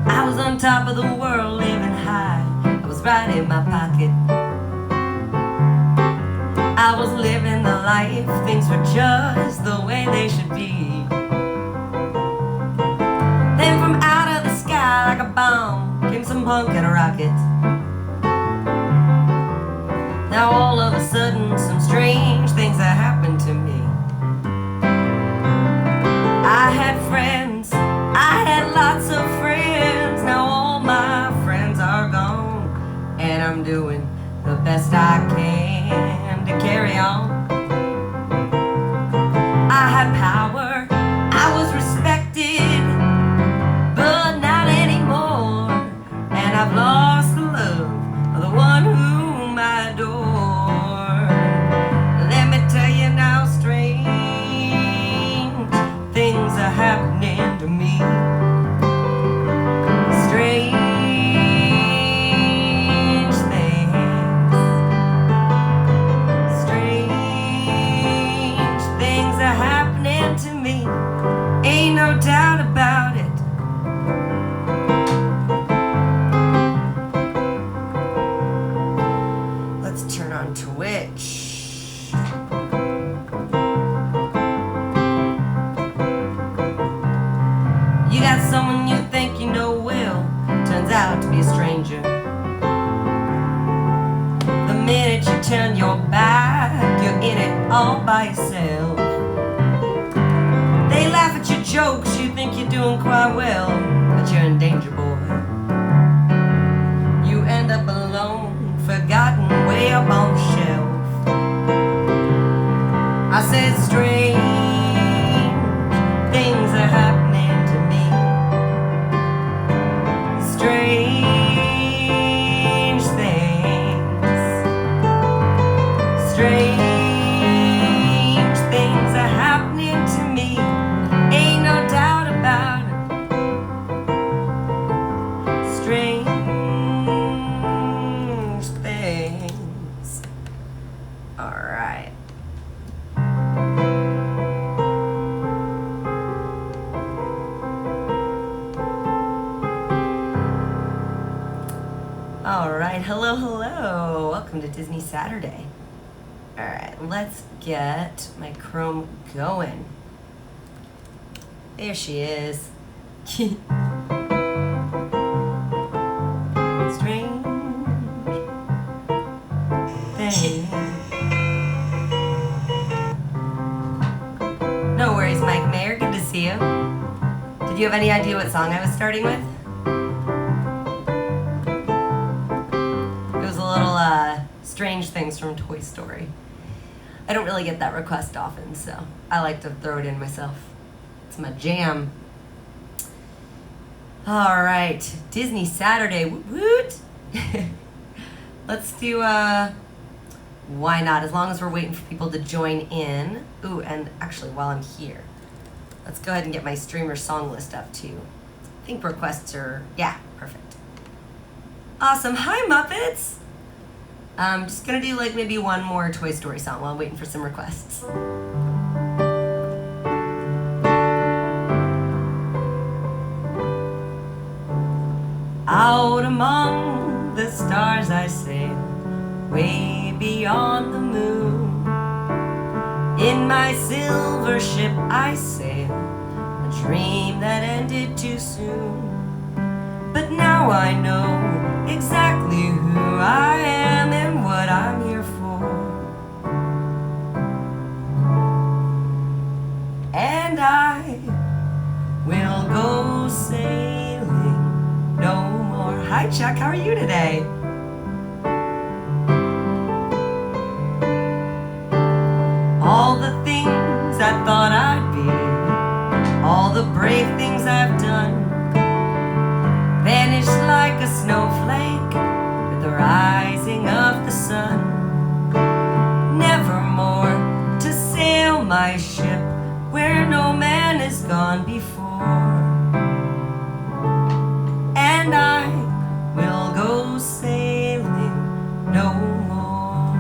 I was on top of the world, living high. I was right in my pocket. I was living the life. Things were just the way they should be. Then from out of the sky, like a bomb, came some punk and a rocket. Now all of a sudden, some strange things have happened to me. I had friends, I had lots of friends. Now all my friends are gone, and I'm doing the best I can to carry on. I had power, I was respected, but not anymore. And I've lost the love of the one whom I adore. Let me tell you now, strange things are happening to me. Strange things. Strange things are happening to me. Ain't no doubt about it. Let's turn on Twitch. You got someone you think you know well, turns out to be a stranger. The minute you turn your back, you're in it all by yourself. They laugh at your jokes, you think you're doing quite well, but you're in danger, boy. You end up alone, forgotten way up on the shelf. I said strange things are happening to me. Strange things. Strange things are happening to me. Ain't no doubt about it. Strange things. All right. All right, hello, hello. Welcome to Disney Saturday. All right, let's get my Chrome going. There she is. Strange thing. No worries, Mike Mayer. Good to see you. Did you have any idea what song I was starting with? It was a little Strange Things from Toy Story. I don't really get that request often, so I like to throw it in myself. It's my jam. All right, Disney Saturday, woot woot. Let's do, why not, as long as we're waiting for people to join in. Ooh, and actually, while I'm here, let's go ahead and get my streamer song list up too. I think requests are, yeah, perfect. Awesome, hi Muppets. I'm just gonna do like maybe one more Toy Story song while I'm waiting for some requests. Out among the stars I sail, way beyond the moon. In my silver ship I sail, a dream that ended too soon. But now I know exactly who I am and what I'm here for. And I will go sailing no more. Hi Chuck, how are you today? All the things I thought I'd be, all the brave things I've done, vanished like a snowflake with the rising of the sun. Nevermore to sail my ship where no man has gone before. And I will go sailing no more.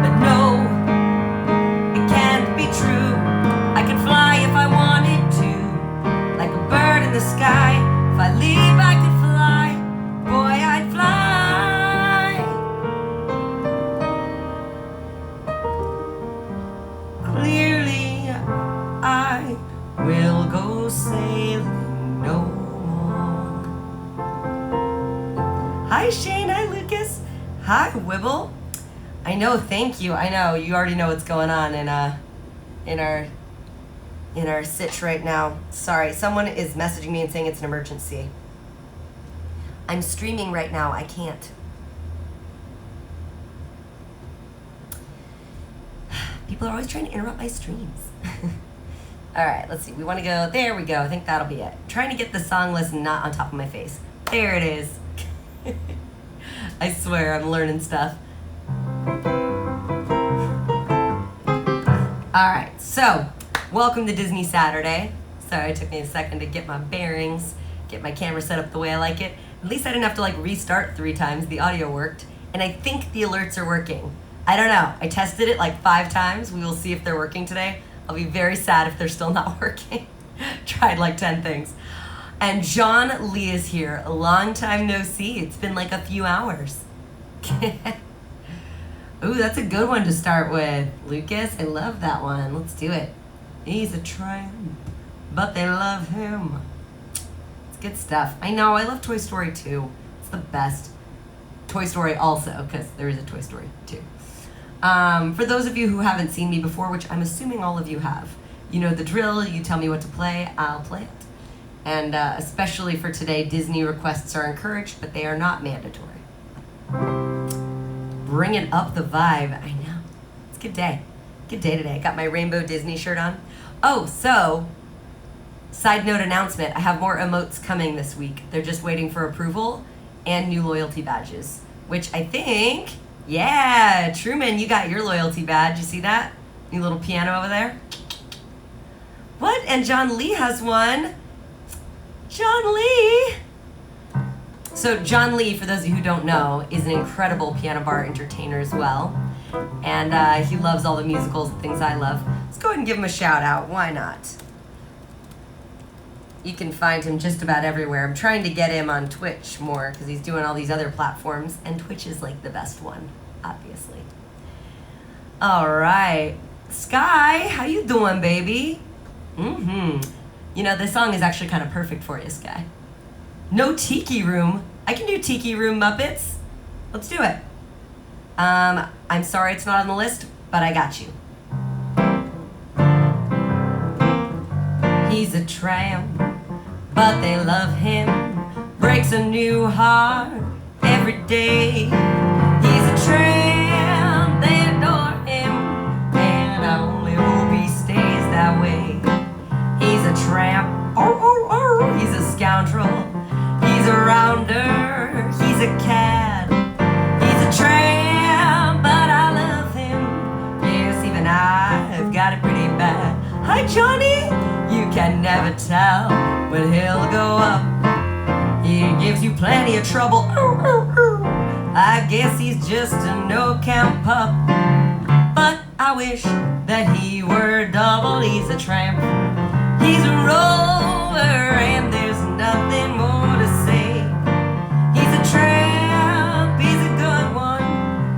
But no, it can't be true. go sailing no more. Hi Shane, hi Lucas, hi Wibble. I know, thank you. I know you already know what's going on in our sitch right now. Sorry, someone is messaging me and saying it's an emergency. I'm streaming right now. I can't. People are always trying to interrupt my streams. All right, let's see. We want to go. There we go. I think that'll be it. Trying to get the song list not on top of my face. There it is. I swear I'm learning stuff. All right, so welcome to Disney Saturday. Sorry, it took me a second to get my bearings, get my camera set up the way I like it. At least I didn't have to like restart 3 times. The audio worked, and I think the alerts are working. I don't know. I tested it like 5 times. We will see if they're working today. I'll be very sad if they're still not working. Tried like 10 things. And John Lee is here. A long time no see. It's been like a few hours. Ooh, that's a good one to start with. Lucas, I love that one. Let's do it. He's a tramp, but they love him. It's good stuff. I know, I love Toy Story 2. It's the best. Toy Story also, because there is a Toy Story 2. For those of you who haven't seen me before, which I'm assuming all of you have, you know the drill. You tell me what to play, I'll play it. And especially for today, Disney requests are encouraged, but they are not mandatory. Bringing up the vibe. I know. It's a good day. Good day today. Got my rainbow Disney shirt on. Oh, so, side note announcement. I have more emotes coming this week. They're just waiting for approval and new loyalty badges, which I think, yeah, Truman, you got your loyalty badge. You see that? New little piano over there. What? And John Lee has one. John Lee. So John Lee, for those of you who don't know, is an incredible piano bar entertainer as well. And he loves all the musicals and things I love. Let's go ahead and give him a shout out. Why not? You can find him just about everywhere. I'm trying to get him on Twitch more because he's doing all these other platforms. And Twitch is like the best one, obviously. All right. Sky, how you doing, baby? You know, this song is actually kind of perfect for you, Sky. No Tiki Room. I can do Tiki Room Muppets. Let's do it. I'm sorry it's not on the list, but I got you. He's a tramp, but they love him. Breaks a new heart every day. He's a tramp, they adore him, and I only hope he stays that way. He's a tramp, he's a scoundrel. He's a rounder, he's a cad. He's a tramp, but I love him. Yes, even I've got it pretty bad. Hi, Johnny. You can never tell when he'll go up. He gives you plenty of trouble. I guess he's just a no-count pup. But I wish that he were double. He's a tramp. He's a rover, and there's nothing more to say. He's a tramp, he's a good one,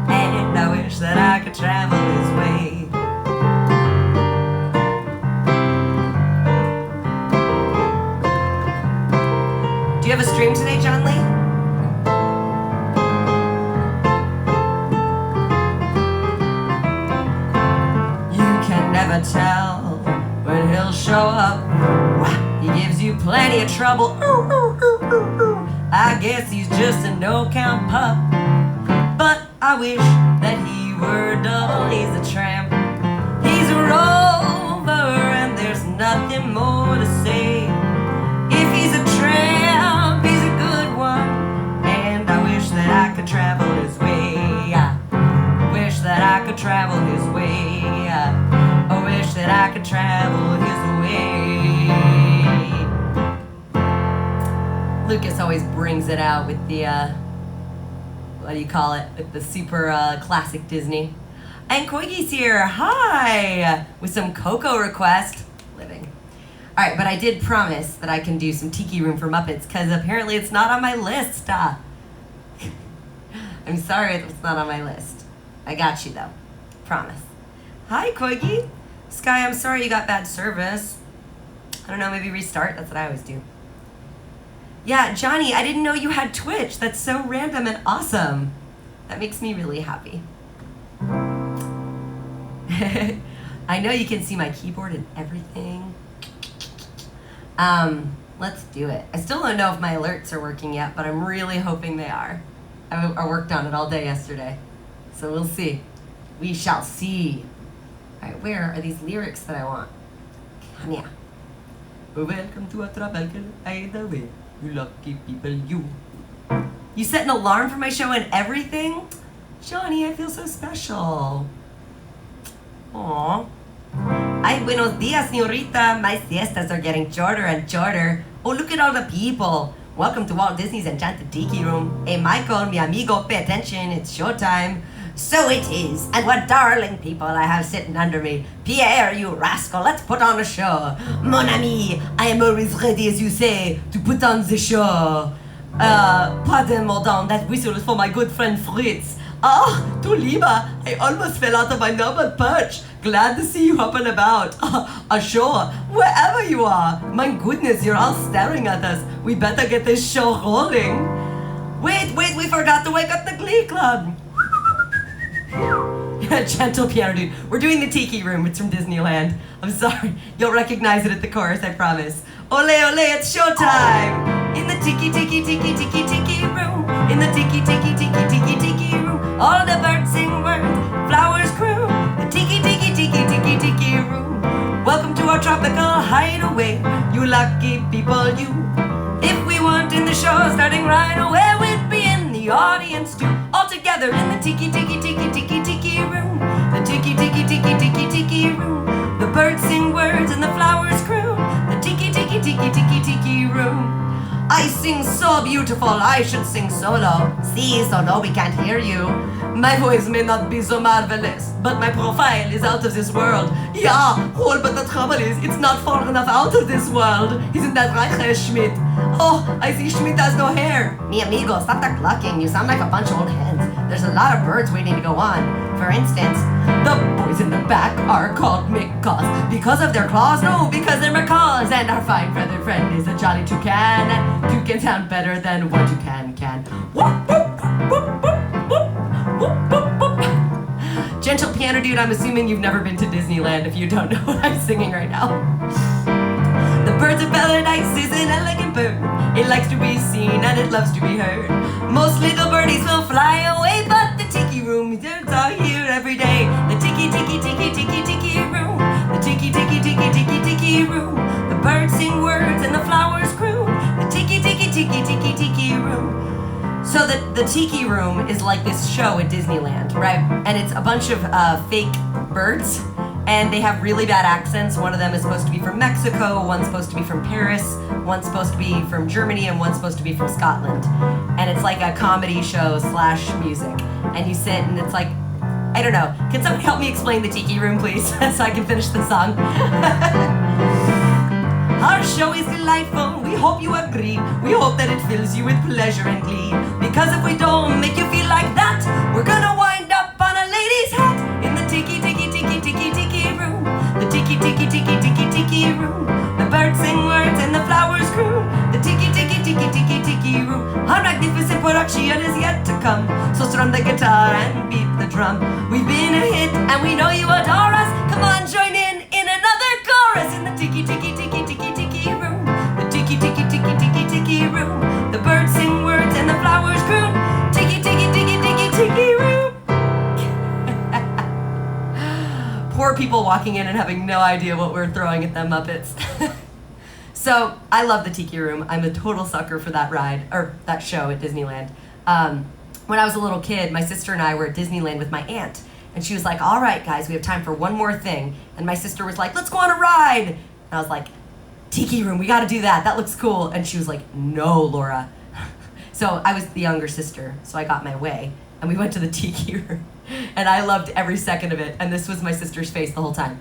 and I wish that I could travel his way. Do you have a stream today, John Lee? You can never tell when he'll show up. He gives you plenty of trouble. I guess he's just a no-count pup. But I wish that he were double. He's a tramp. He's a rover, and there's nothing more to say. If he's a tramp, he's a good one, and I wish that I could travel his way. I wish that I could travel his way. I wish that I could travel his way. Lucas always brings it out with the, what do you call it? With the super classic Disney. And Koigi's here, hi! With some Coco request. Living. All right, but I did promise that I can do some Tiki Room for Muppets, because apparently it's not on my list. I'm sorry it's not on my list. I got you, though. Promise. Hi, Koigi. Sky, I'm sorry you got bad service. I don't know, maybe restart? That's what I always do. Yeah, Johnny, I didn't know you had Twitch. That's so random and awesome. That makes me really happy. I know you can see my keyboard and everything. Let's do it. I still don't know if my alerts are working yet, but I'm really hoping they are. I worked on it all day yesterday. So we'll see. We shall see. All right, where are these lyrics that I want? Kanya. Welcome to a travel either way. You lucky people, you. You set an alarm for my show and everything? Johnny, I feel so special. Aww. Ay, buenos dias, señorita. My siestas are getting shorter and shorter. Oh, look at all the people. Welcome to Walt Disney's Enchanted Tiki Room. Hey, Michael, mi amigo, pay attention. It's showtime. So it is. And what darling people I have sitting under me. Pierre, you rascal, let's put on a show. Mon ami, I am always ready, as you say, to put on the show. Pardon, madame, that whistle is for my good friend Fritz. Ah, du lieber, I almost fell out of my normal perch. Glad to see you up and about. Ashore, wherever you are. My goodness, you're all staring at us. We better get this show rolling. Wait, we forgot to wake up the Glee Club. Gentle piano dude. We're doing the Tiki Room. It's from Disneyland. I'm sorry. You'll recognize it at the chorus, I promise. Ole, ole, it's showtime. In the Tiki Room. In the Tiki Room. All the birds sing words. Flowers crew. The Tiki Room. Welcome to our tropical hideaway. You lucky people, you. If we weren't in the show starting right away, we'd be in the audience too. All together in the Tiki Room. The Tiki Room. The birds sing words and the flowers crew. The Tiki Room. I sing so beautiful, I should sing solo. See, so no, we can't hear you. My voice may not be so marvelous, but my profile is out of this world. Yeah, but the trouble is, it's not far enough out of this world. Isn't that right, Herr Schmidt? Oh, I see Schmidt has no hair. Mi amigo, stop that clucking. You sound like a bunch of old hens. There's a lot of birds waiting to go on. For instance, the boys in the back are called macaws. Because of their claws? No, because they're macaws. And our fine feathered friend is a jolly toucan. And toucan sound better than what you can. Whoop, whoop, whoop, whoop, whoop, whoop, whoop. Gentle piano dude, I'm assuming you've never been to Disneyland if you don't know what I'm singing right now. The birds of paradise is an elegant bird. It likes to be seen and it loves to be heard. Most little birdies will fly away, but the Tiki Room is here every day. The Tiki Room. The Tiki Room. The birds sing words and the flowers crew. The Tiki Room. So the Tiki Room is like this show at Disneyland, right? And it's a bunch of fake birds. And they have really bad accents. One of them is supposed to be from Mexico, one's supposed to be from Paris, one's supposed to be from Germany, and one's supposed to be from Scotland. And it's like a comedy show / music. And you sit and it's like, I don't know. Can somebody help me explain the Tiki Room, please, so I can finish the song? Our show is delightful, we hope you agree. We hope that it fills you with pleasure and glee. Because if we don't make you feel like that, we're gonna wind up on a lady's hat. In the Tiki Room. The Tiki Room. The birds sing words and the flowers crew. The Tiki Room. Our magnificent production is yet to come. So strum the guitar and beat the drum. We've been a hit and we know you adore us. Come on, join in another chorus. In the Tiki Room. The Tiki Room. The birds sing words and the flowers crew. Tiki Room. Poor people walking in and having no idea what we're throwing at them Muppets. So I love the Tiki Room. I'm a total sucker for that ride, or that show at Disneyland. When I was a little kid, my sister and I were at Disneyland with my aunt. And she was like, all right, guys, we have time for one more thing. And my sister was like, let's go on a ride. And I was like, Tiki Room, we got to do that. That looks cool. And she was like, no, Laura. So I was the younger sister, so I got my way. And we went to the Tiki Room. And I loved every second of it. And this was my sister's face the whole time.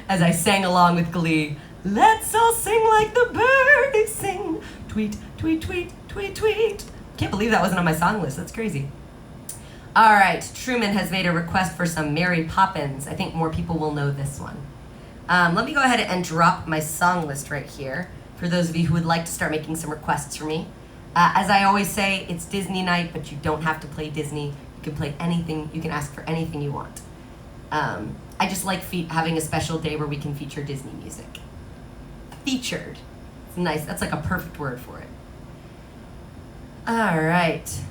As I sang along with glee, let's all sing like the birdies sing. Tweet, tweet, tweet, tweet, tweet. Can't believe that wasn't on my song list. That's crazy. All right, Truman has made a request for some Mary Poppins. I think more people will know this one. Let me go ahead and drop my song list right here for those of you who would like to start making some requests for me. As I always say, it's Disney night, but you don't have to play Disney. You can play anything. You can ask for anything you want. I just like having a special day where we can feature Disney music. Featured. It's nice. That's like a perfect word for it. All right.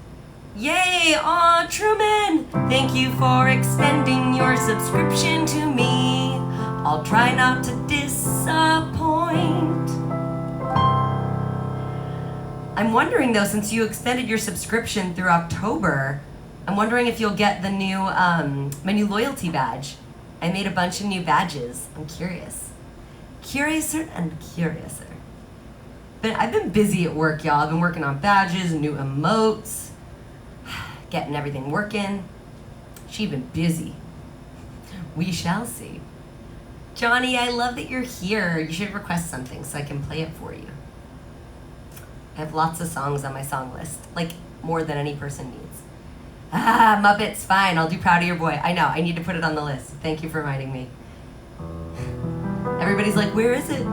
Yay! Aw, Truman! Thank you for extending your subscription to me. I'll try not to disappoint. I'm wondering though, since you extended your subscription through October, I'm wondering if you'll get the new, my new loyalty badge. I made a bunch of new badges. I'm curious. Curiouser and curiouser. But I've been busy at work, y'all. I've been working on badges, new emotes, getting everything working. She's been busy. We shall see. Johnny, I love that you're here. You should request something so I can play it for you. I have lots of songs on my song list, like more than any person needs. Muppets, fine. I'll do Proud of Your Boy. I know, I need to put it on the list. Thank you for reminding me. Everybody's like, where is it?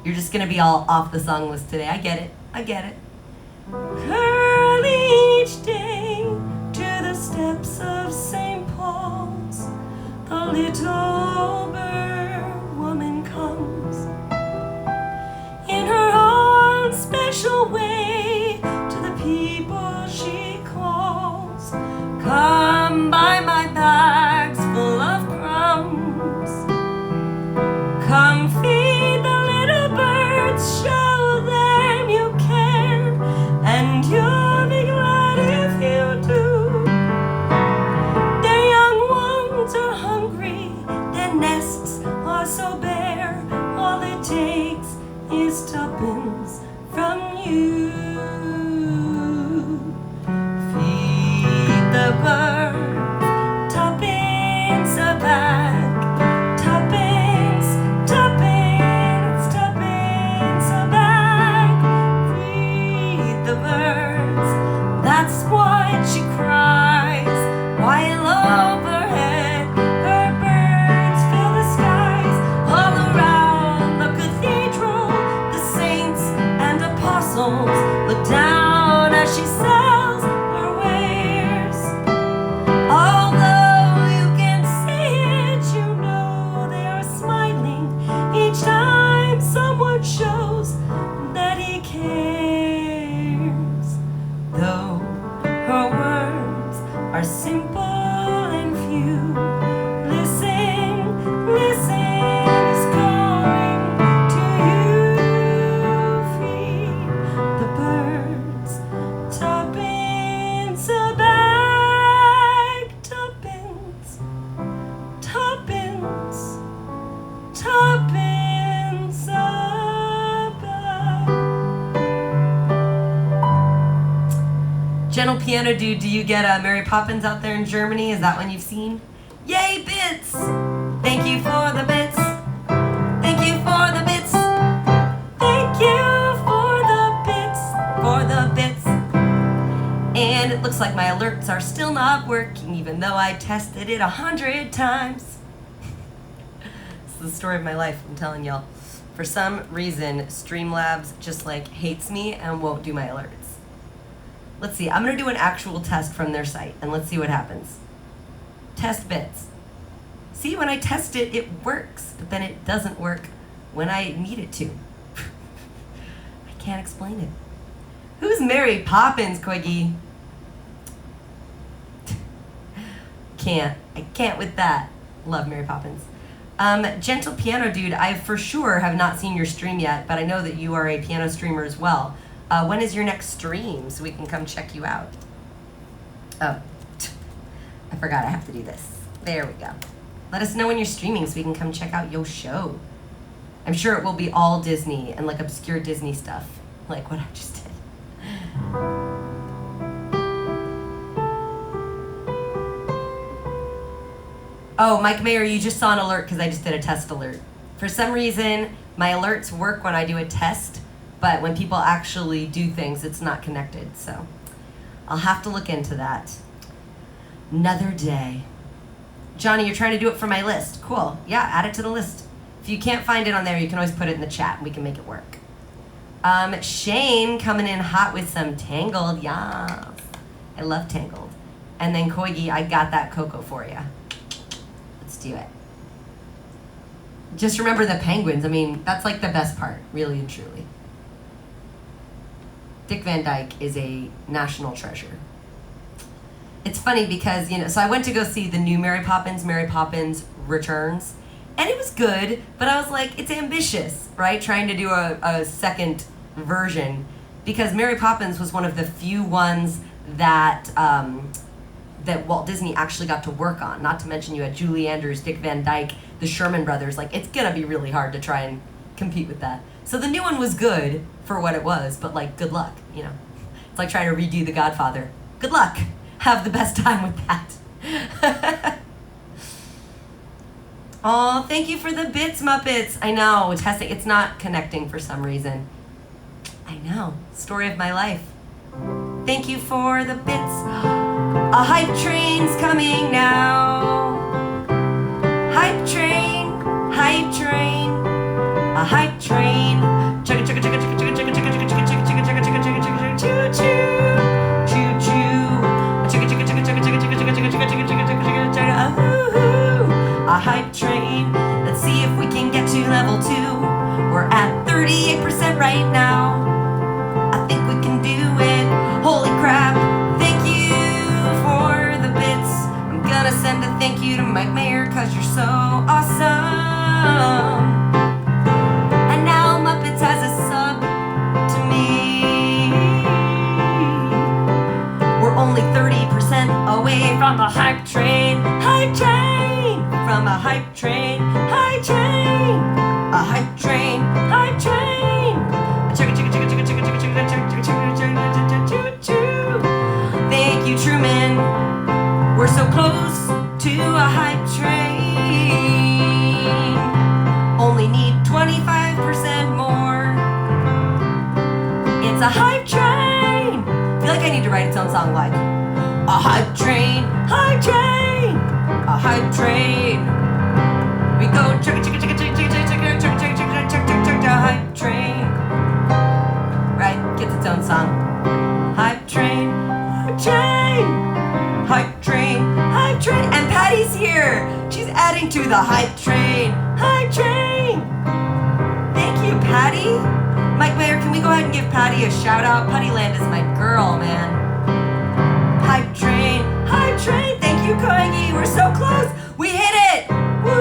You're just gonna be all off the song list today. I get it. I get it. Early each day to the steps of St. Paul's, the little bird woman comes in her own special way to the people she calls. Come buy my bags full of crumbs. Come feed the little birds, show them you care, and you'll be glad if you do. Their young ones are hungry, their nests are so bare, all it takes is tuppence from you. Feed the birds, tuppence a bag, tuppence, tuppence, tuppence a bag. Feed the birds, that's what she cries, while overhead her birds fill the skies. All around the cathedral, the saints and apostles look down as she sells her wares. Although you can't see it, you know they are smiling each time someone shows that he cares. Though her words are simple and few, listen, listen, is calling to you. Feed the birds, tuppence a bag, tuppence, tuppence, tuppence a bag. Gentle Piano Dude, do you get Mary Poppins out there in Germany? Is that one you've seen? Yay, bits! Thank you for the bits. Thank you for the bits. Thank you for the bits. For the bits. And it looks like my alerts are still not working, even though I tested it 100 times. This is the story of my life, I'm telling y'all. For some reason, Streamlabs just like hates me and won't do my alerts. Let's see, I'm gonna do an actual test from their site and let's see what happens. Test bits. See, when I test it, it works, but then it doesn't work when I need it to. I can't explain it. Who's Mary Poppins, Quiggy? I can't with that. Love Mary Poppins. Gentle Piano Dude, I for sure have not seen your stream yet, but I know that you are a piano streamer as well. When is your next stream so we can come check you out? Oh, I forgot I have to do this. There we go. Let us know when you're streaming so we can come check out your show. I'm sure it will be all Disney and like obscure Disney stuff, like what I just did. Oh, Mike Mayer, you just saw an alert because I just did a test alert. For some reason, my alerts work when I do a test, but when people actually do things, it's not connected, so I'll have to look into that. Another day. Johnny, you're trying to do it for my list. Cool. Yeah, add it to the list. If you can't find it on there, you can always put it in the chat and we can make it work. Shane coming in hot with some Tangled. Yes. I love Tangled. And then Koigi, I got that Coco for you. Let's do it. Just remember the penguins. I mean, that's like the best part, really and truly. Dick Van Dyke is a national treasure. It's funny because, so I went to go see the new Mary Poppins Returns, and it was good, but I was like, it's ambitious, right? Trying to do a second version, because Mary Poppins was one of the few ones that that Walt Disney actually got to work on. Not to mention you had Julie Andrews, Dick Van Dyke, the Sherman Brothers. Like, it's gonna be really hard to try and compete with that. So the new one was good for what it was, but like, good luck, It's like trying to redo The Godfather. Good luck. Have the best time with that. Oh, thank you for the bits, Muppets. I know, testing, it's not connecting for some reason. I know, story of my life. Thank you for the bits. A hype train's coming now. Hype train, a hype train. Chugga chugga chugga chugga chugga chugga chugga chugga chugga chugga chugga chugga chugga chugga choo choo choo choo. Chugga chugga chugga chugga chugga chugga chugga chugga chugga chugga chugga chugga chugga. A hype train. Let's see if we can get to level 2. We're at 38% right now. I think we can do it. Holy crap! Thank you for the bits. I'm gonna send a thank you to Mike Mayer, 'cause you're so awesome. And now Muppets has a sub to me. We're only 30% away from a hype train. Hype train! From a hype train. Hype train! A hype train. Hype train! Chugga chugga chugga chugga chugga chugga chugga chugga chugga chugga chugga chugga. Thank you, Truman. We're so close to a hype train. Only need 25% more. It's a hype train. I feel like I need to write its own song like a hype train, a hype train. We go chugga chugga chugga chugga chugga chugga chugga chugga chugga chugga chugga hype train. Right, gets its own song. Hype train, hype train, hype train, hype train. And Patty's here. She's adding to the hype train. Hype train. Thank you, Patty. Mike Mayer, can we go ahead and give Patty a shout out? Puttyland is my girl, man. Hype train, hype train. Thank you, Koigi. We're so close. We hit it. Woo!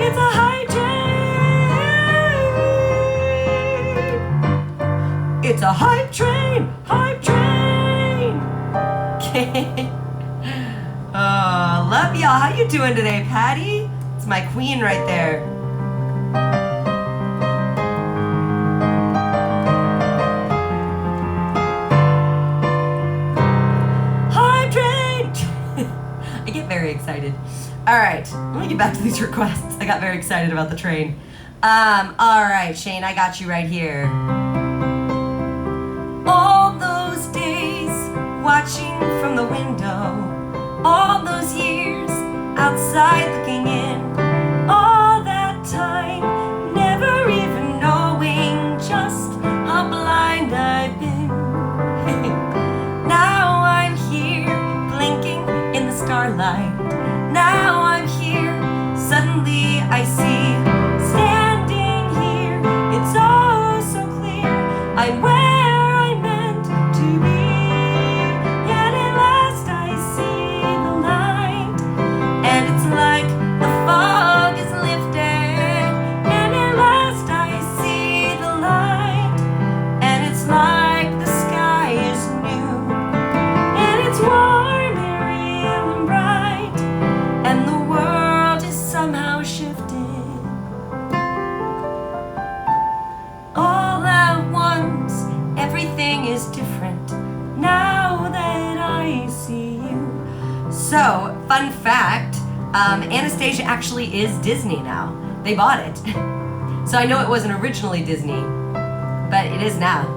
It's a hype train. It's a hype train, hype train. Okay. Love y'all. How you doing today, Patty? It's my queen right there. Hype train. I get very excited. All right, let me get back to these requests. I got very excited about the train. All right, Shane, I got you right here. All those days watching from the window, all those years outside looking in, all that time never even knowing just how blind I've been. Now I'm here blinking in the starlight. Now I'm here, suddenly I see, standing here, it's all so clear, I'm where I meant to be. Yet at last I see the light, and it's like the fog is lifted. And at last I see the light, and it's like the sky is new, and it's warm, airy, and bright, and the world is somehow shifted. All at once, everything is different now that I see you. So, fun fact, Anastasia actually is Disney now. They bought it. So I know it wasn't originally Disney, but it is now.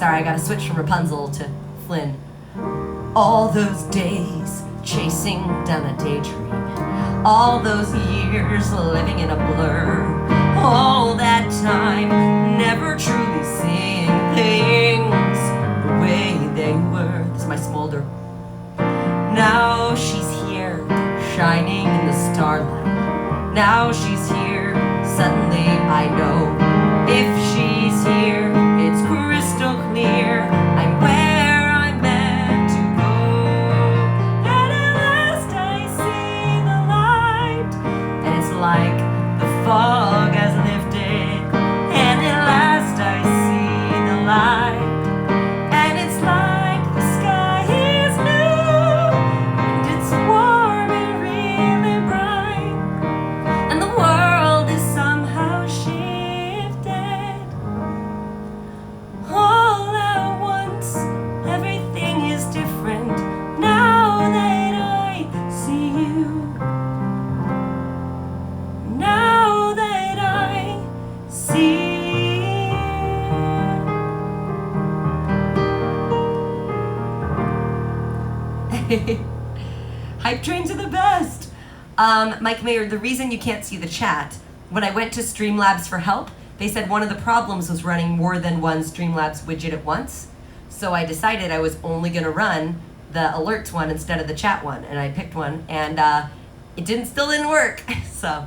Sorry, I gotta switch from Rapunzel to Flynn. All those days chasing down a daydream. All those years living in a blur. All that time never truly seeing things the way they were. This is my smolder. Now she's here, shining in the starlight. Now she's here, suddenly I know. If she's here, it's crystal clear. I'm where I'm meant to go. And at last I see the light. And it's like the fog has lifted. And at last I see the light. And it's like the sky is blue. And it's warm and really bright. And the world is somehow shifted. All at once, everything is different. Now that I see you. Now that I see you. Hype trains are the best. Mike Mayer, the reason you can't see the chat, when I went to Streamlabs for help, they said one of the problems was running more than one Streamlabs widget at once. So I decided I was only gonna run the alerts one instead of the chat one, and I picked one, and it still didn't work. So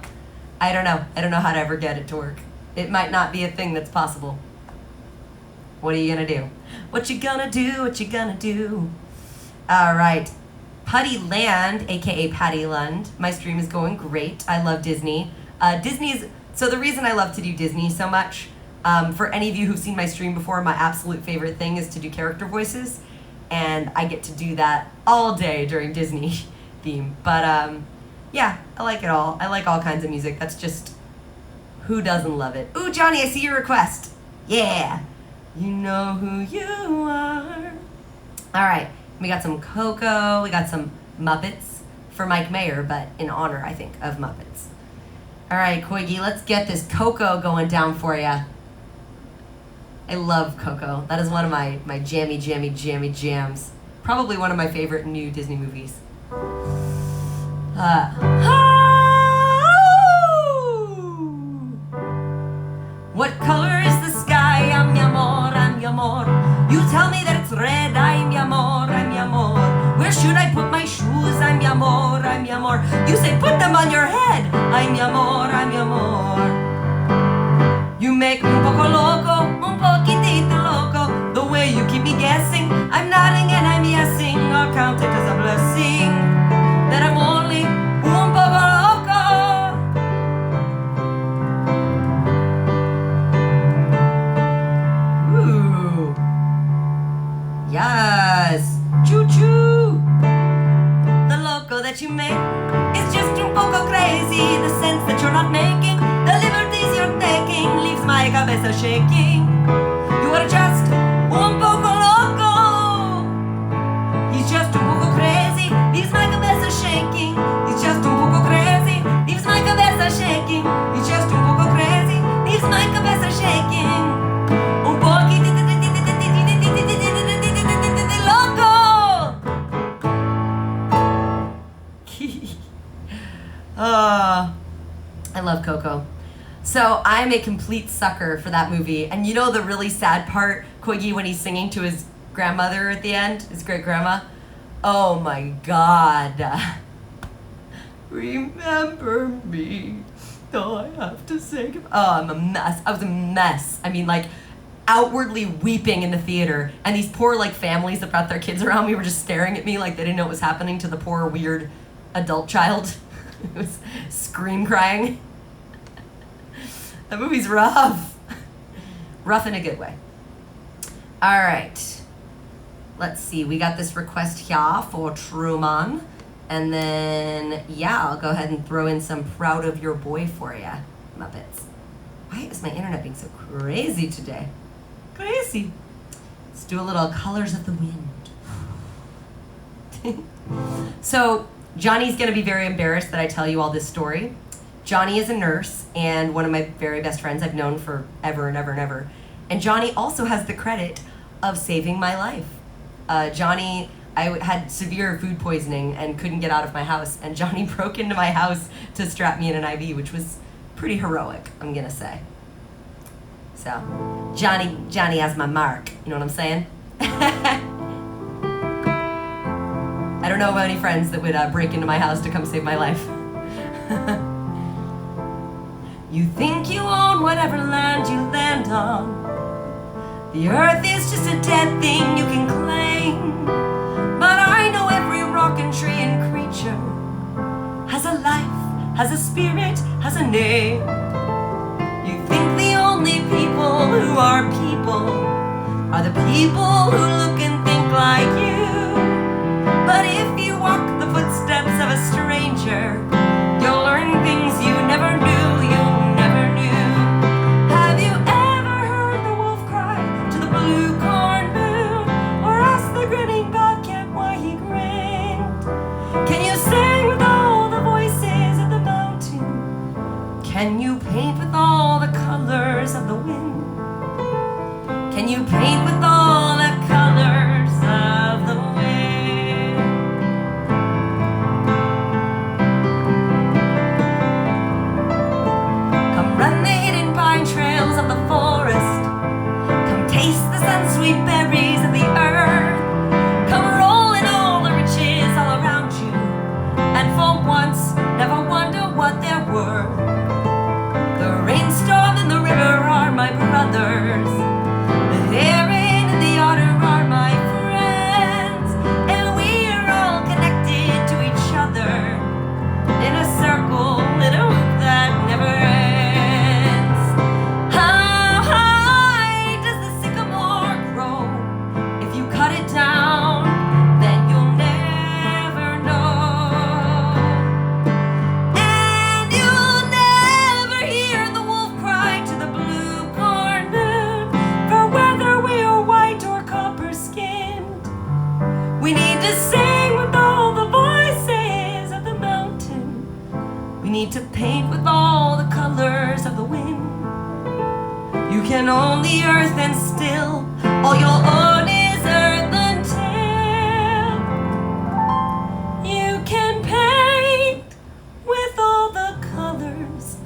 I don't know how to ever get it to work. It might not be a thing that's possible. What are you gonna do? What you gonna do? What you gonna do? All right. Putty Land, aka Patty Lund. My stream is going great. I love Disney. So the reason I love to do Disney so much, for any of you who've seen my stream before, my absolute favorite thing is to do character voices. And I get to do that all day during Disney theme. But yeah, I like it all. I like all kinds of music. That's just, who doesn't love it? Ooh, Johnny, I see your request. Yeah. You know who you are. All right. We got some Coco, we got some Muppets for Mike Mayer, but in honor, I think, of Muppets. All right, Koigi, let's get this Coco going down for ya. I love Coco. That is one of my jammy jams. Probably one of my favorite new Disney movies. What color is the sky? I'm mi amor, I'm mi amor. You tell me that it's red, I'm mi amor, I'm mi amor. Where should I put my shoes? I'm mi amor, I'm mi amor. You say put them on your head, I'm mi amor, I'm mi amor. You make me un poco loco, un poquitito loco. The way you keep me guessing, I'm nodding and I'm yesing. I'll count it as a blessing that I'm only un poco loco. Yes, choo-choo. The loco that you make is just un poco crazy. The sense that you're not making, the liberties you're taking, leaves my cabeza shaking. You are just un poco loco. He's just un poco crazy, leaves my cabeza shaking. He's just un poco crazy, leaves my cabeza shaking. He's just un poco crazy, leaves my cabeza shaking. Un poquito I love Coco. So I'm a complete sucker for that movie. And you know the really sad part, Quiggy, when he's singing to his grandmother at the end, his great-grandma? Oh my God. Remember me, though I have to say goodbye. Oh, I'm a mess. I was a mess. I mean, like, outwardly weeping in the theater. And these poor, like, families that brought their kids around me were just staring at me like they didn't know what was happening to the poor, weird adult child. It was scream crying. That movie's rough. Rough in a good way. All right. Let's see. We got this request here for Truman. And then, yeah, I'll go ahead and throw in some Proud of Your Boy for you, Muppets. Why is my internet being so crazy today? Crazy. Let's do a little Colors of the Wind. So, Johnny's going to be very embarrassed that I tell you all this story. Johnny is a nurse and one of my very best friends I've known for ever and ever and ever. And Johnny also has the credit of saving my life. Johnny, I had severe food poisoning and couldn't get out of my house, and Johnny broke into my house to strap me in an IV, which was pretty heroic, I'm gonna say. So, Johnny has my mark, you know what I'm saying? I don't know of any friends that would break into my house to come save my life. You think you own whatever land you land on. The earth is just a dead thing you can claim. But I know every rock and tree and creature has a life, has a spirit, has a name. You think the only people who are the people who look and think like you. But if you walk the footsteps of a stranger, you'll learn things you never knew, you never knew. Have you ever heard the wolf cry to the blue corn moon, or ask the grinning bobcat why he grinned? Can you sing with all the voices of the mountain? Can you paint with all the colors of the wind? Can you paint with all the colors of the wind? Come run the hidden pine trails of the forest. Come taste the sun-sweet berries of the earth. Come roll in all the riches all around you, and for once never wonder what they're worth. The rainstorm and the river are my brothers. The heron and the otter are my friends, and we are all connected to each other in a circle, in a loop that never ends. How high does the sycamore grow? If you cut it down, then you'll never know. And you'll never hear the wolf cry to the blue corn moon, for whether we are white or copper skinned, we need to sing with all the voices of the mountain. We need to paint with all the colors of the wind. You can own the earth and still all you'll own is earth until you can paint with all the colors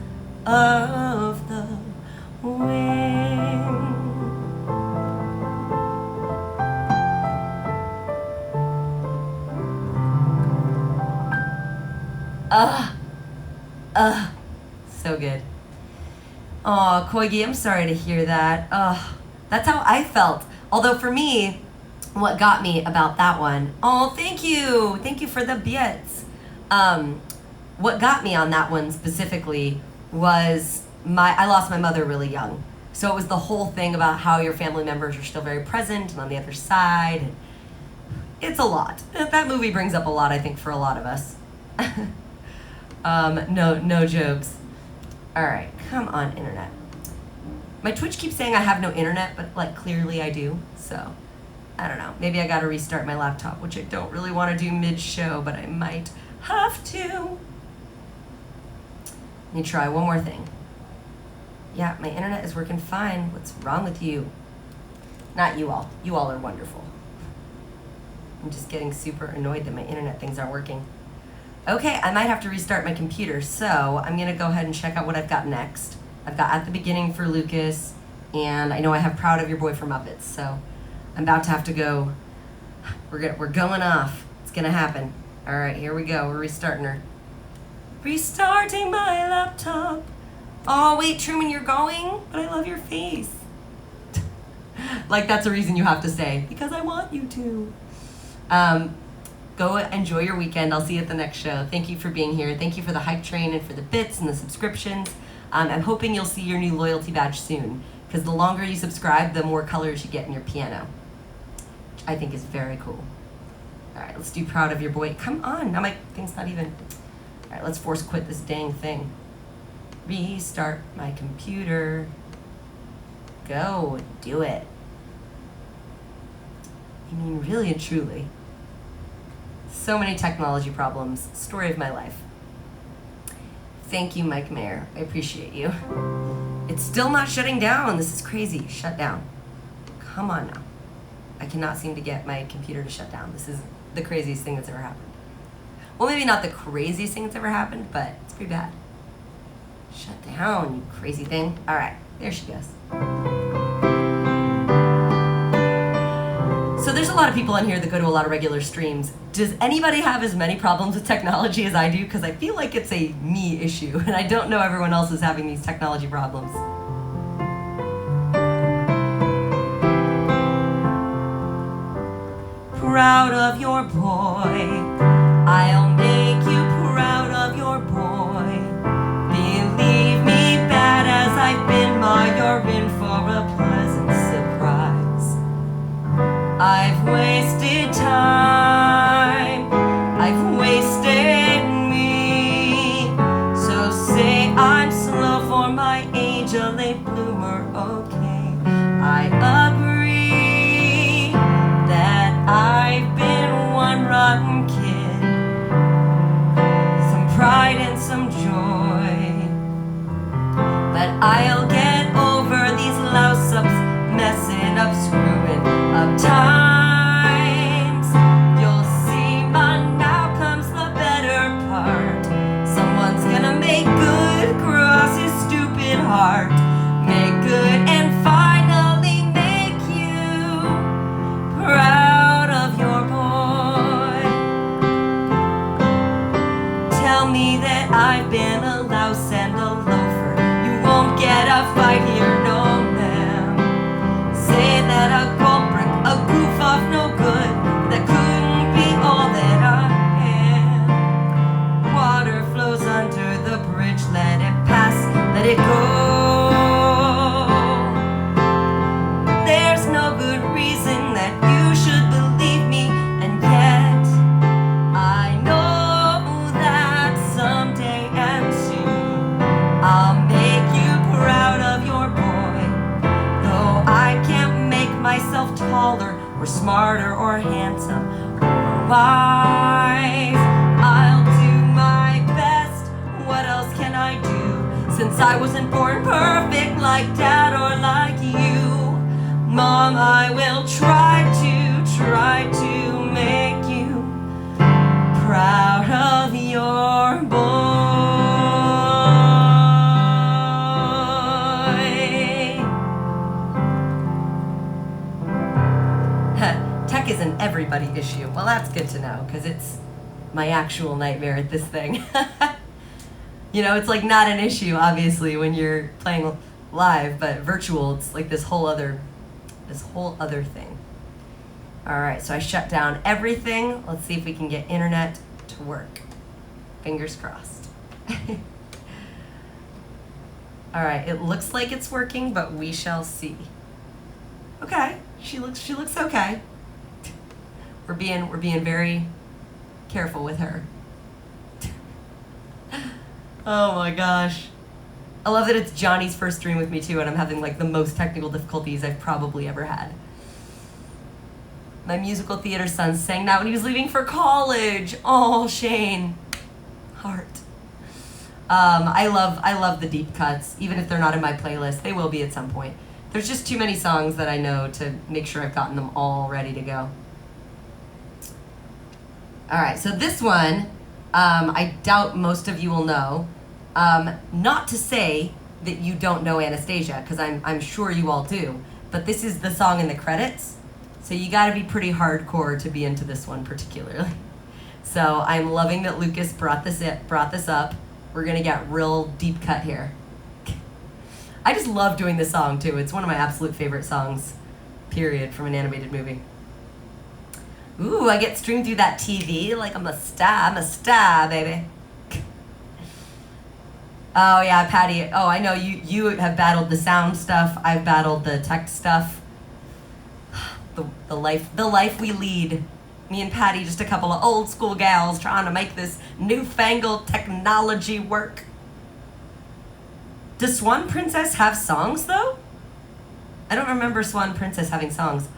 of the wind. So good. Oh, Koigi, I'm sorry to hear that. That's how I felt. Although for me, what got me about that one, thank you. Thank you for the bits. What got me on that one specifically was I lost my mother really young. So it was the whole thing about how your family members are still very present and on the other side. It's a lot. That movie brings up a lot, I think, for a lot of us. No jokes. All right, come on, internet. My Twitch keeps saying I have no internet, but like clearly I do. So I don't know. Maybe I got to restart my laptop, which I don't really want to do mid-show, but I might have to. Let me try one more thing. Yeah, my internet is working fine. What's wrong with you? Not you all. You all are wonderful. I'm just getting super annoyed that my internet things aren't working. Okay, I might have to restart my computer, so I'm going to go ahead and check out what I've got next. I've got At the Beginning for Lucas, and I know I have Proud of Your Boy for Muppets, so I'm about to have to go. We're going off. It's going to happen. All right, here we go. We're restarting her. Restarting my laptop. Oh, wait, Truman, you're going? But I love your face. Like, that's a reason you have to stay. Because I want you to. Go enjoy your weekend. I'll see you at the next show. Thank you for being here. Thank you for the hype train and for the bits and the subscriptions. I'm hoping you'll see your new loyalty badge soon, because the longer you subscribe, the more colors you get in your piano, which I think is very cool. All right, let's do Proud of Your Boy. Come on. Now my thing's not even. All right, let's force quit this dang thing. Restart my computer. Go. Do it. I mean, really and truly. So many technology problems. Story of my life. Thank you, Mike Mayer. I appreciate you. It's still not shutting down. This is crazy. Shut down. Come on now. I cannot seem to get my computer to shut down. This is the craziest thing that's ever happened. Well, maybe not the craziest thing that's ever happened, but it's pretty bad. Shut down, you crazy thing. All right, there she goes. So there's a lot of people on here that go to a lot of regular streams. Does anybody have as many problems with technology as I do? Because I feel like it's a me issue, and I don't know everyone else is having these technology problems. Proud of your boy. I'll make you proud of your boy. Believe me, bad as I've been, Ma, you're in for a pleasant surprise. I've wasted time, I've wasted me. So say I'm slow for my age, a late bloomer, okay. I agree that I've been one rotten kid. Some pride and some joy. But I'll get over these louse-ups, messing up, screwing up times. You'll see, but now comes the better part. Someone's gonna make good cross his stupid heart. Make good and finally make you proud of your boy. Tell me that I've been a louse and a loafer. You won't get a fight here, no ma'am. Say that a gold brick, a goof off no good, that couldn't be all that I am. Water flows under the bridge, let it pass, let it go. There's no good reason that you should believe me, and yet I know that someday and soon I'll make you proud of your boy. Though I can't make myself taller or smarter or handsome or wise, I'll do my best. What else can I do? Since I wasn't born perfect like Dad or like you, Mom, I will try to make you proud of your boy. Tech is an everybody issue. Well, that's good to know, because it's my actual nightmare at this thing. You know, it's like not an issue, obviously, when you're playing live, but virtual, it's like this whole other thing. All right, so I shut down everything. Let's see if we can get internet to work. Fingers crossed. All right, it looks like it's working, but we shall see. Okay, she looks okay. We're being very careful with her. Oh my gosh. I love that it's Johnny's first stream with me too, and I'm having like the most technical difficulties I've probably ever had. My musical theater son sang that when he was leaving for college. Oh, Shane. Heart. I love the deep cuts, even if they're not in my playlist. They will be at some point. There's just too many songs that I know to make sure I've gotten them all ready to go. All right, so this one, I doubt most of you will know. Not to say that you don't know Anastasia, because I'm sure you all do, but this is the song in the credits, so you gotta be pretty hardcore to be into this one particularly. So I'm loving that Lucas brought this up. We're gonna get real deep cut here. I just love doing this song too. It's one of my absolute favorite songs, period, from an animated movie. Ooh, I get streamed through that TV like I'm a star, baby. Oh yeah, Patty. Oh, I know you have battled the sound stuff. I've battled the tech stuff. The life we lead. Me and Patty, just a couple of old school gals trying to make this newfangled technology work. Does Swan Princess have songs though? I don't remember Swan Princess having songs.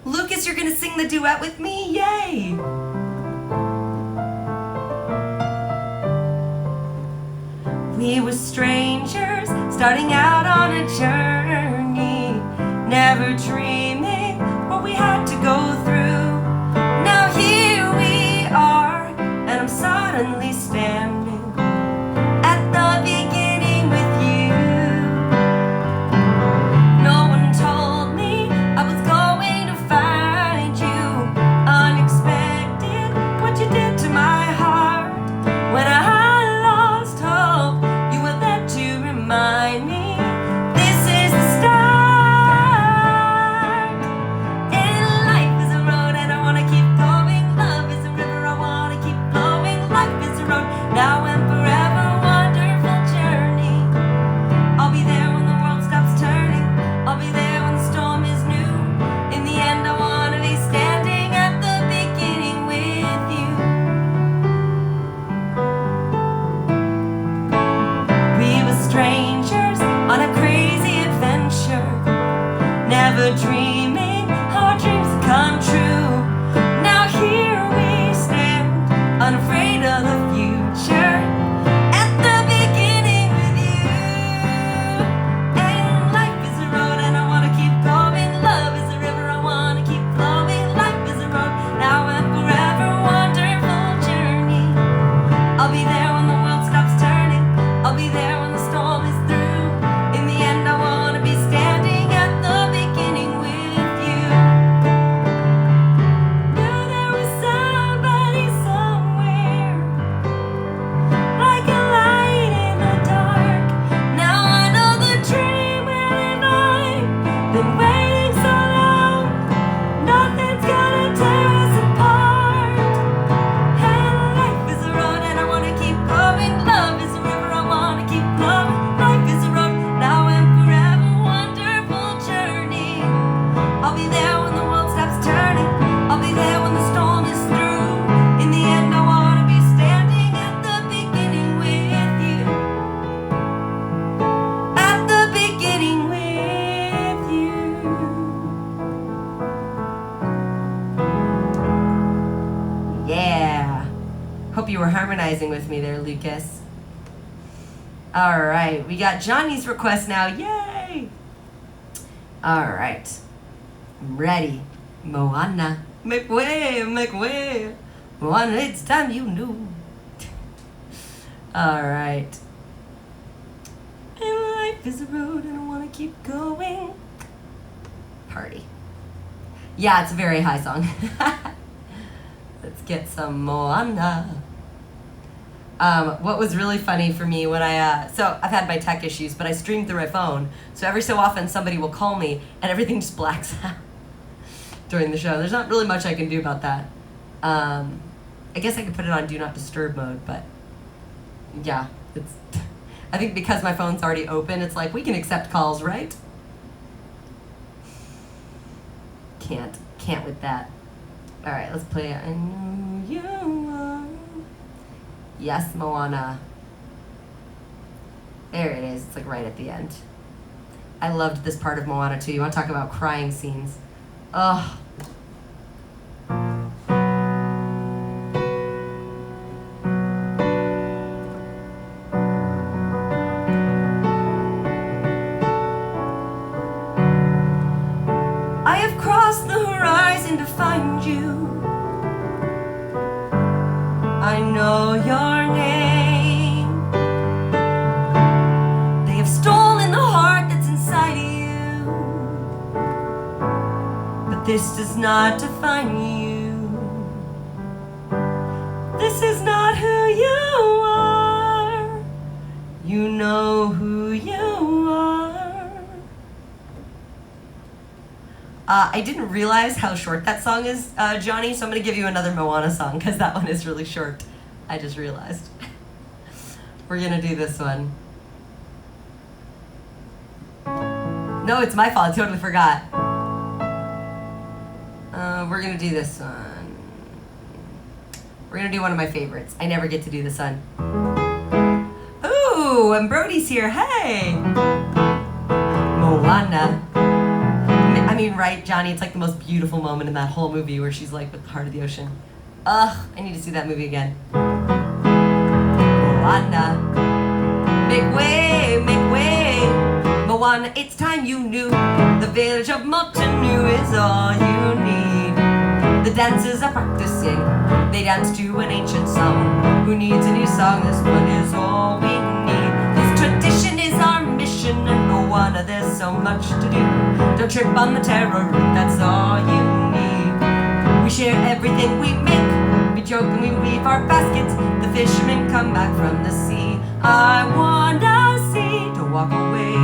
Lucas, you're gonna sing the duet with me? Yay! We were strangers, starting out on a journey, never dreaming what we had to go through. Now here we are, and I'm suddenly standing at the beginning with you. No one told me I was going to find you. Unexpected, what you did to my heart. When I lost hope, you were there to remind me. This is the start. And life is a road and I wanna keep going. Love is a river, I wanna keep flowing. Life is a road, now and forever, wonderful journey. I'll be there when the world stops turning. I'll be there when the storm is new. In the end, I wanna be standing at the beginning with you. We were strangers on a crazy adventure, never dreaming our dreams would come true. Now here we stand, unafraid of the future, at the beginning with you. And life is a road and I wanna keep going. Love is a river, I wanna keep flowing. Life is a road, now and forever, wonderful journey. I'll be there when the world stops turning. I'll be there when the storm is through. In the end, I wanna be standing at the beginning with you. Knew there was somebody somewhere, like a light in the dark. Now I know the dream will live on. Been waiting so long, nothing's gonna tear us apart. And life is a road and I wanna keep going. Love is a river, I wanna keep flowing. Life is a road, now and forever, wonderful journey. I'll be there when the world stops turning. I'll be there when the storm is through. In the end, I wanna be standing at the beginning with you. At the beginning with you. Yeah. Hope you were harmonizing with me there, Lucas. All right, we got Johnny's request now. Yay! All right, I'm ready. Moana, make way, make way. Moana, it's time you knew. All right. And life is a road and I want to keep going. Party. Yeah, it's a very high song. Let's get some Moana. What was really funny for me when so I've had my tech issues, but I stream through my phone. So every so often somebody will call me and everything just blacks out during the show. There's not really much I can do about that. I guess I could put it on Do Not Disturb mode, but yeah, I think because my phone's already open, it's like, we can accept calls, right? Can't with that. All right, let's play I Know You Are. Yes, Moana. There it is. It's like right at the end. I loved this part of Moana too. You want to talk about crying scenes? Ugh. I have crossed the horizon to find you. I know your name. They have stolen the heart that's inside of you, but this does not define you. This is not who you are. You know who you are. I didn't realize how short that song is, Johnny, so I'm going to give you another Moana song, because that one is really short. I just realized. We're going to do this one. No, it's my fault. I totally forgot. We're going to do this one. We're going to do one of my favorites. I never get to do this one. Ooh, and Brody's here. Hey! Moana. I mean, right, Johnny? It's like the most beautiful moment in that whole movie where she's like with the heart of the ocean. Ugh, I need to see that movie again. Moana. Make way, make way. Moana. Moana, it's time you knew. The village of Motunui is all you need. The dancers are practicing, they dance to an ancient song. Who needs a new song? This one is all we need. This tradition is our mission, and Moana, there's so much to do. Don't trip on the terror route, that's all you need. We share everything we make, we joke and we weave our baskets. The fishermen come back from the sea. I wanna see, don't walk away.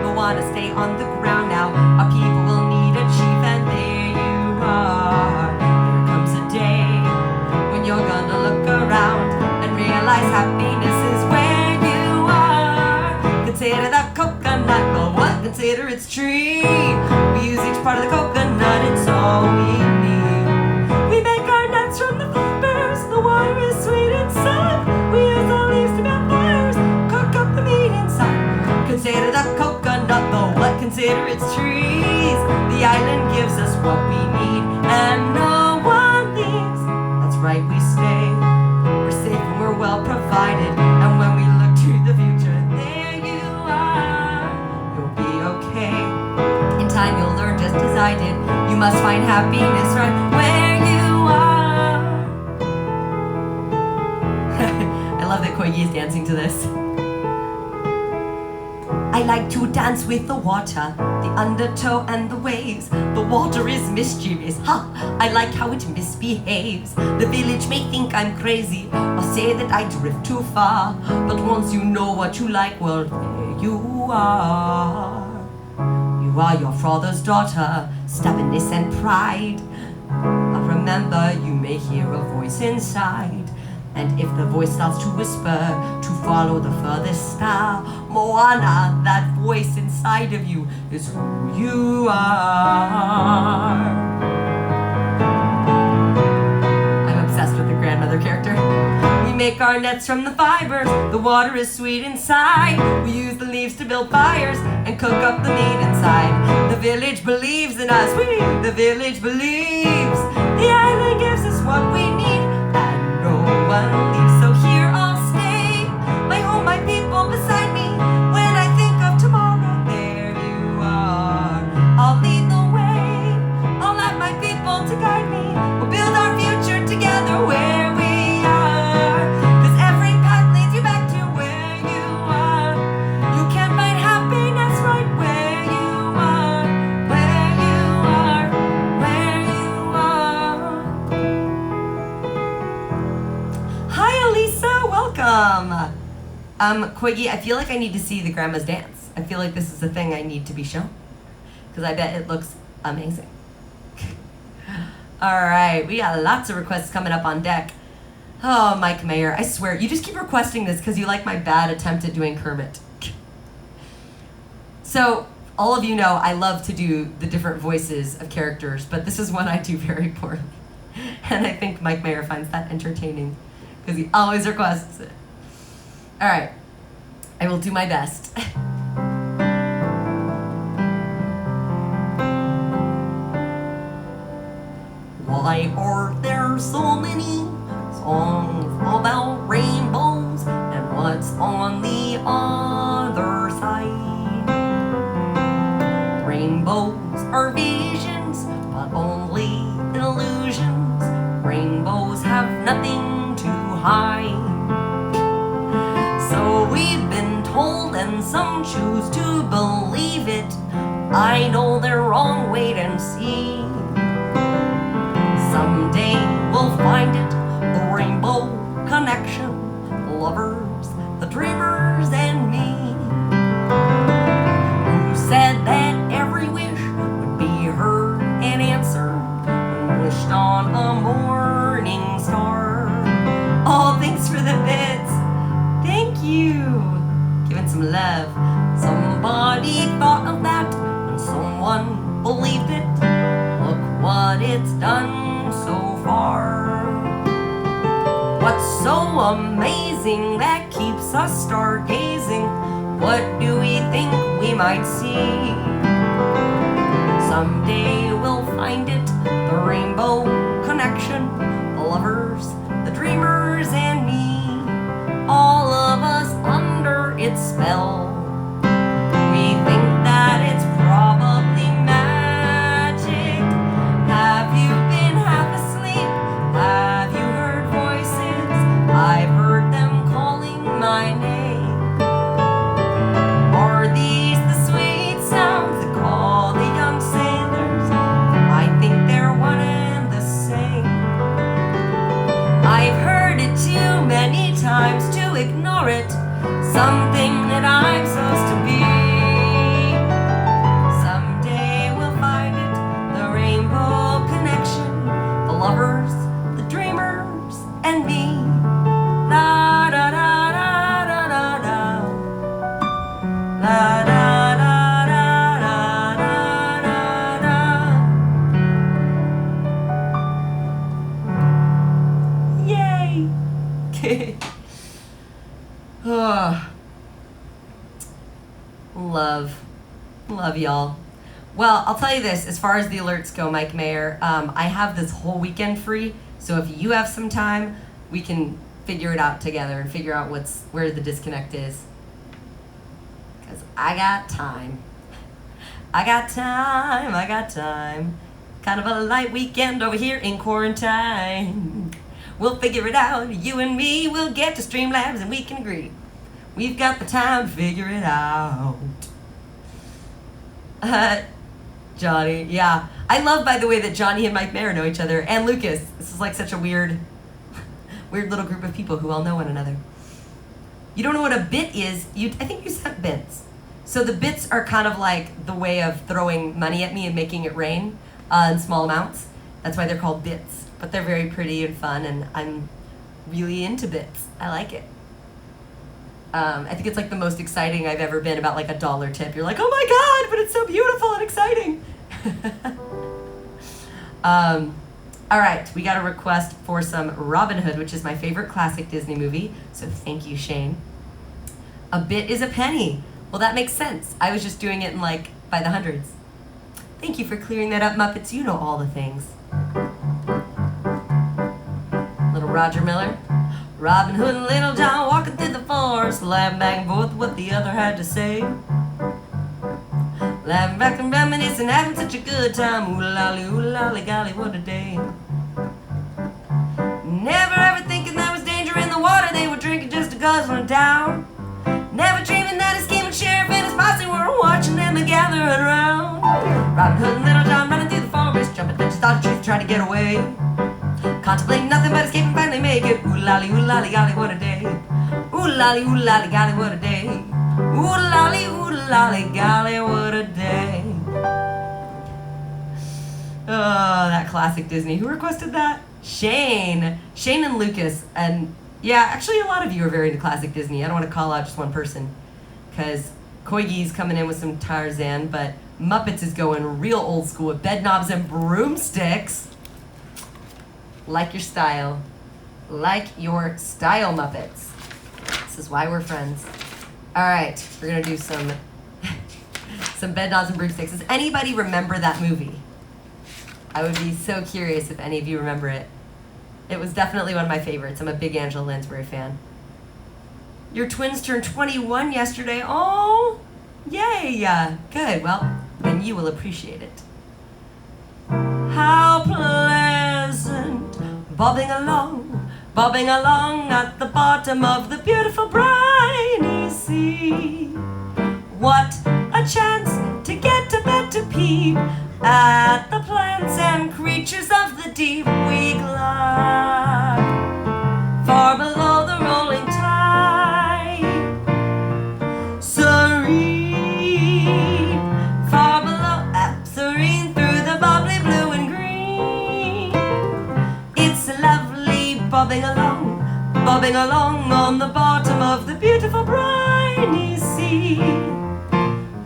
Moana, stay on the ground now. Our people will need a chief, and there you are. Here comes a day when you're gonna look around and realize happiness is where you are. Consider the coconut, well, what? Consider its tree. We use each part of the coconut, it's all we need. We make our nets from the fibers, the water is sweet inside. We use the leaves to build fires, cook up the meat inside. Consider the coconut, the what? Consider its trees. The island gives us what we need, and no one leaves. That's right, we stay. We're safe and we're well provided, and when we look to the future, there you are. You'll be okay. In time you'll learn just as I did. You must find happiness right where you are. I love that Koigi is dancing to this. I like to dance with the water, the undertow and the waves. The water is mischievous, ha! I like how it misbehaves. The village may think I'm crazy, or say that I drift too far. But once you know what you like, well, there you are. You are your father's daughter, stubbornness and pride. But remember, you may hear a voice inside. And if the voice starts to whisper to follow the furthest star, Moana, that voice inside of you is who you are. I'm obsessed with the grandmother character. We make our nets from the fibers, the water is sweet inside. We use the leaves to build fires and cook up the meat inside. The village believes in us, the village believes. The island gives us what we need, leave, so here I'll stay. My home, my people beside me. When I think of tomorrow, there you are. I'll lead the way. I'll have my people to guide me. We'll build our future together where we are. 'Cause every path leads you back to where you are. You can find happiness right where you are. Where you are. Where you are. Hi, Elisa, welcome. Koigi, I feel like I need to see the grandma's dance. I feel like this is a thing I need to be shown, because I bet it looks amazing. All right, we got lots of requests coming up on deck. Oh, Mike Mayer, I swear, you just keep requesting this because you like my bad attempt at doing Kermit. So, all of you know I love to do the different voices of characters, but this is one I do very poorly. And I think Mike Mayer finds that entertaining, because he always requests it. All right, I will do my best. Why are there so many songs about rainbows, and what's on the other side? Rainbows are visions, but only illusions. Rainbows have nothing to hide. So we've been told, and some choose to believe it. I know they're wrong, wait and see. Someday we'll find it, the rainbow connection. Lovers, the dreamers, and me. Who said that every wish would be heard and answered when wished on a morning star? Oh, thanks for the bits. Thank you. Giving some love. Somebody thought of that, and someone believed it. Look what it's done so far. What's so amazing that keeps us stargazing? What do we think we might see? Someday we'll find it, the rainbow connection. The lovers, the dreamers, and me. All of us under its spell. We think I've heard it too many times to ignore it. Something that I'm supposed to be. Someday we'll find it, the rainbow connection, the lovers, the dreamers, and me. La da da da da da da. La da da da da da da da. Yay! Oh. Love y'all. Well, I'll tell you this, as far as the alerts go, Mike Mayer, I have this whole weekend free, so if you have some time, we can figure it out together and figure out where the disconnect is. Because I got time. I got time. Kind of a light weekend over here in quarantine. We'll figure it out, you and me, we'll get to Streamlabs and we can agree. We've got the time to figure it out. Johnny, yeah. I love, by the way, that Johnny and Mike Mayer know each other, and Lucas. This is like such a weird little group of people who all know one another. You don't know what a bit is? I think you sent bits. So the bits are kind of like the way of throwing money at me and making it rain in small amounts. That's why they're called bits. But they're very pretty and fun, and I'm really into bits. I like it. I think it's like the most exciting I've ever been about like a $1 tip. You're like, oh my God, but it's so beautiful and exciting. All right, we got a request for some Robin Hood, which is my favorite classic Disney movie. So thank you, Shane. A bit is a penny. Well, that makes sense. I was just doing it in like by the hundreds. Thank you for clearing that up, Muppets. You know all the things. Little Roger Miller. Robin Hood and Little John walking through the forest, laughing back and forth what the other had to say. Laughing back and reminiscing, having such a good time. Ooh lolly, golly, what a day. Never ever thinking there was danger in the water they were drinking just to guzzling down. Never dreaming that a scheming sheriff and his posse were watching them and gathering around. Robin Hood and Little John running through the forest, jumping to start the truth, trying to get away. Contemplating nothing but escaping, finally make it. Ooh lolly, golly, what a day. Ooh lolly, golly, what a day. Ooh lolly, golly, what a day. Oh, that classic Disney. Who requested that? Shane and Lucas. And yeah, actually a lot of you are very into classic Disney. I don't want to call out just one person, because Koigi's coming in with some Tarzan, but Muppets is going real old school with bed knobs and broomsticks. Like your style. Like your style, Muppets. This is why we're friends. All right, we're gonna do some bed knobs and broomsticks. Does anybody remember that movie? I would be so curious if any of you remember it. It was definitely one of my favorites. I'm a big Angela Lansbury fan. Your twins turned 21 yesterday. Oh, yay. Good, well, then you will appreciate it. How pleasant, bobbing along at the bottom of the beautiful briny sea. What a chance to get a better peep at the plants and creatures of the deep. We glide far below the rolling tide, serene, far below, serene through the bubbly blue and green. It's lovely bobbing along on the bottom of the beautiful briny sea.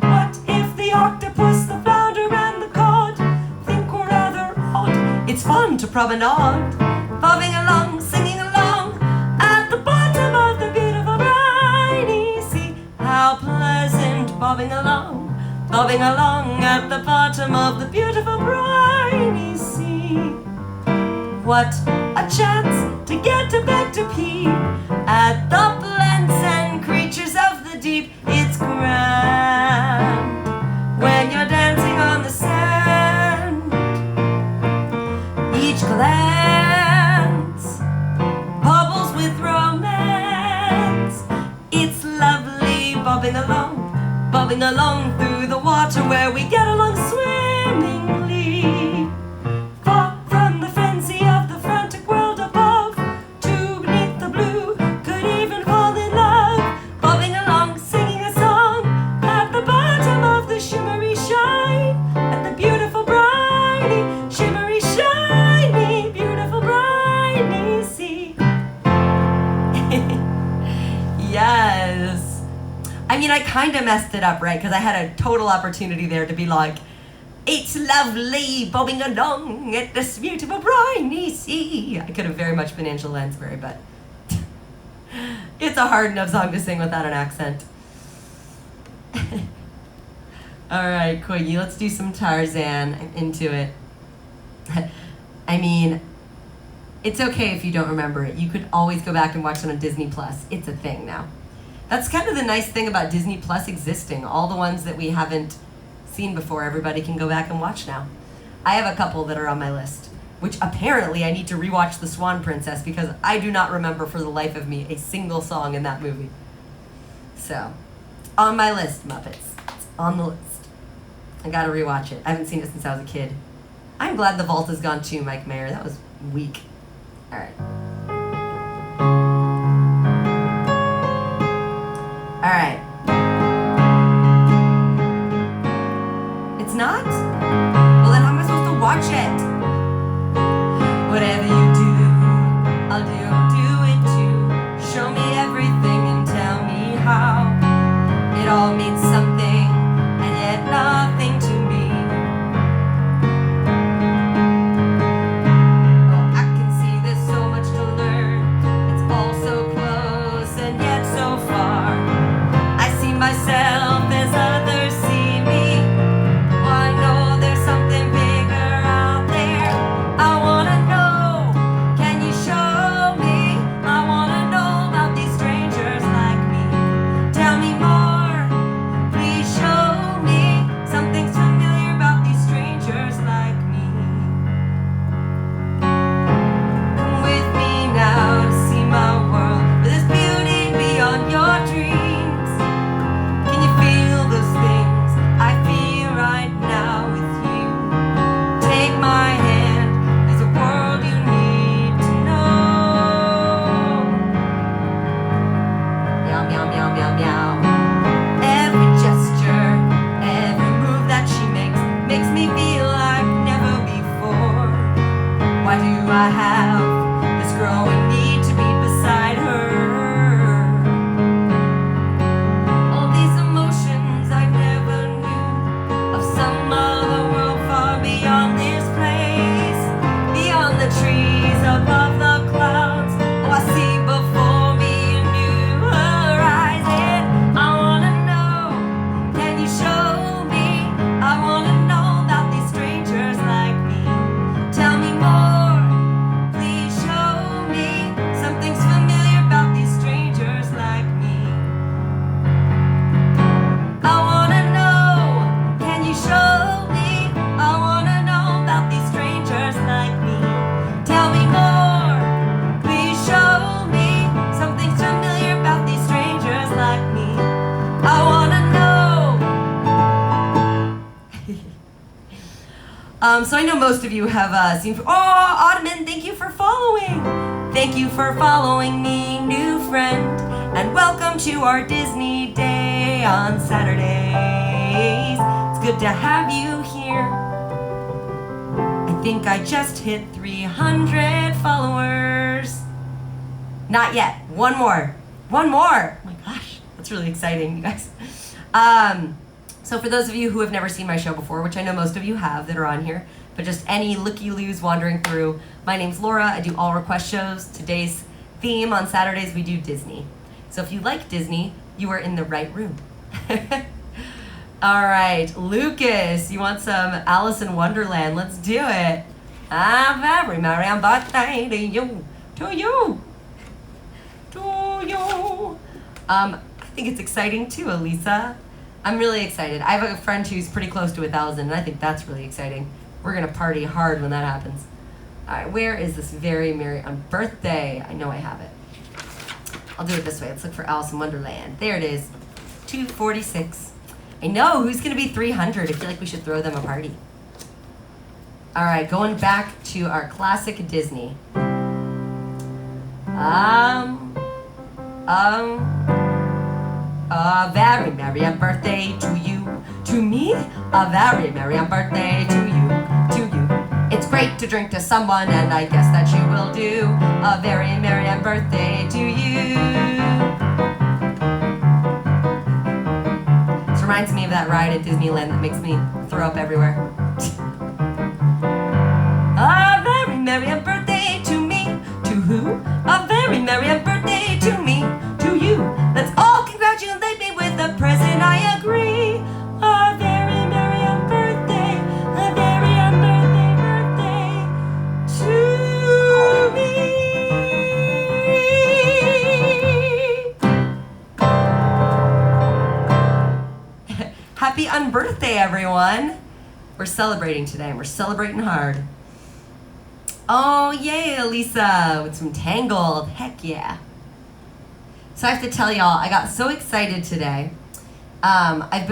What if the octopus, the flounder, and the cod think we're rather odd? It's fun to promenade, bobbing along, singing along at the bottom of the beautiful briny sea. How pleasant, bobbing along at the bottom of the beautiful briny sea. What a chance to get a better peep at the plants and creatures of the deep. It's grand when you're dancing on the sand. Each glance bubbles with romance. It's lovely bobbing along through the water where we get along swimmingly. Far from the frenzy of the frantic world above, briny sea. Yes. I mean, I kind of messed it up, right? Because I had a total opportunity there to be like, it's lovely bobbing along at this beautiful briny sea. I could have very much been Angela Lansbury, but it's a hard enough song to sing without an accent. All right, Quiggy, let's do some Tarzan. I'm into it. I mean, it's okay if you don't remember it. You could always go back and watch it on Disney Plus. It's a thing now. That's kind of the nice thing about Disney Plus existing. All the ones that we haven't seen before, everybody can go back and watch now. I have a couple that are on my list, which apparently I need to rewatch The Swan Princess because I do not remember for the life of me a single song in that movie. So, on my list, Muppets. It's on the list. I gotta rewatch it. I haven't seen it since I was a kid. I'm glad The Vault is gone too, Mike Mayer. That was weak. All right. All right. It's not? Well, then how am I supposed to watch it? Whatever you do, I'll do it too. Show me everything and tell me how. It all means something, and yet nothing to me. Oh, I can see there's so much to learn. It's all so close and yet so far. I see myself as others see me. Oh, I know there's something bigger out there. I wanna know, can you show me? I wanna know about these strangers like me. Tell me more, please show me. Something's familiar about these strangers like me. Come with me now to see my world, where there's beauty beyond your dreams. Can you feel those things I feel right now with you? Take my hand, there's a world you need to know. Meow, meow, meow, meow, meow. Every gesture, every move that she makes me feel like never before. Why do I have this growing need to be beside her? All these emotions I never knew of, some other world far beyond this place, beyond the trees, above the clouds. Oh, I see before me a new horizon. I wanna know, can you show me? I wanna know about these strangers like me. Tell me more, please show me. Something's familiar about these strangers like me. I wanna know, can you show me? I wanna know about these strangers like me. Tell me more, please show me. Something's familiar about these strangers like me. I wanna know. So I know most of you have seen. Oh, Ottoman, thank you for following. Thank you for following me, new friend, and welcome to our Disney Day on Saturdays. It's good to have you here. I think I just hit 300 followers. Not yet. One more. One more. Oh my gosh, that's really exciting, you guys. So for those of you who have never seen my show before, which I know most of you have that are on here, but just any looky-loos wandering through, my name's Laura. I do all request shows. Today's theme on Saturdays, we do Disney. So if you like Disney, you are in the right room. All right, Lucas, you want some Alice in Wonderland? Let's do it. I'm very merry birthday to you, to you, to you. I think it's exciting too, Elisa. I'm really excited. I have a friend who's pretty close to 1,000, and I think that's really exciting. We're gonna party hard when that happens. All right, where is this very merry on birthday? I know I have it. I'll do it this way. Let's look for Alice in Wonderland. There it is, 246. I know, who's gonna be 300? I feel like we should throw them a party. All right, going back to our classic Disney. A very merry birthday to you, to me. A very merry birthday to you, to you. It's great to drink to someone, and I guess that you will do. A very merry birthday to you. This reminds me of that ride at Disneyland that makes me throw up everywhere. A very merry birthday to me. To who? A very merry birthday to me. To you. Let's all congratulate me with a present, I agree. A very merry birthday. A very birthday to me. Happy unbirthday, everyone. We're celebrating today, and we're celebrating hard. Oh, yay, Elisa, with some Tangled. Heck yeah. So I have to tell y'all, I got so excited today. I've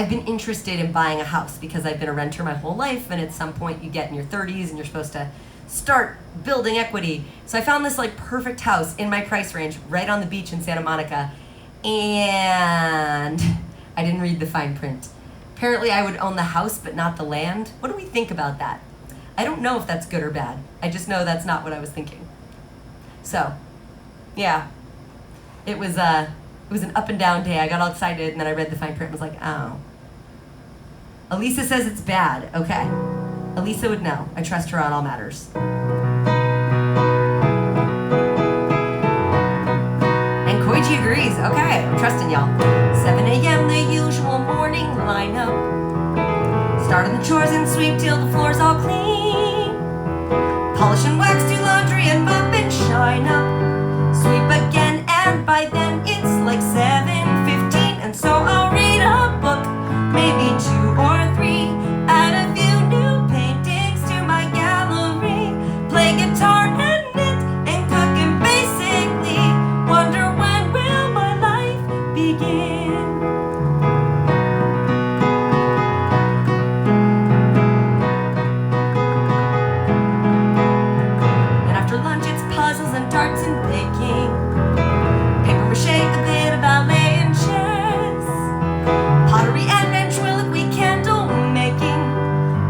been interested in buying a house because I've been a renter my whole life, and at some point you get in your 30s and you're supposed to start building equity. So I found this like perfect house in my price range right on the beach in Santa Monica, and I didn't read the fine print. Apparently I would own the house but not the land. What do we think about that? I don't know if that's good or bad. I just know that's not what I was thinking. So, yeah. It was an up and down day. I got all excited and then I read the fine print and was like, oh. Elisa says it's bad. Okay. Elisa would know. I trust her on all matters. And Koichi agrees. Okay, I'm trusting y'all. 7 a.m. the usual morning lineup. Starting the chores and sweep till the floor's all clean. Polish and wax, do laundry and mop and shine up. Sweep again, and by then it's like 7:15, and so I'll read a book, maybe 2 or 3. Add a few new paintings to my gallery. Play guitar and knit and cook, and basically wonder when will my life begin. And after lunch it's puzzles and darts and baking. Paper mache, a bit of ballet and chess. Pottery and ventriloquy, candle making.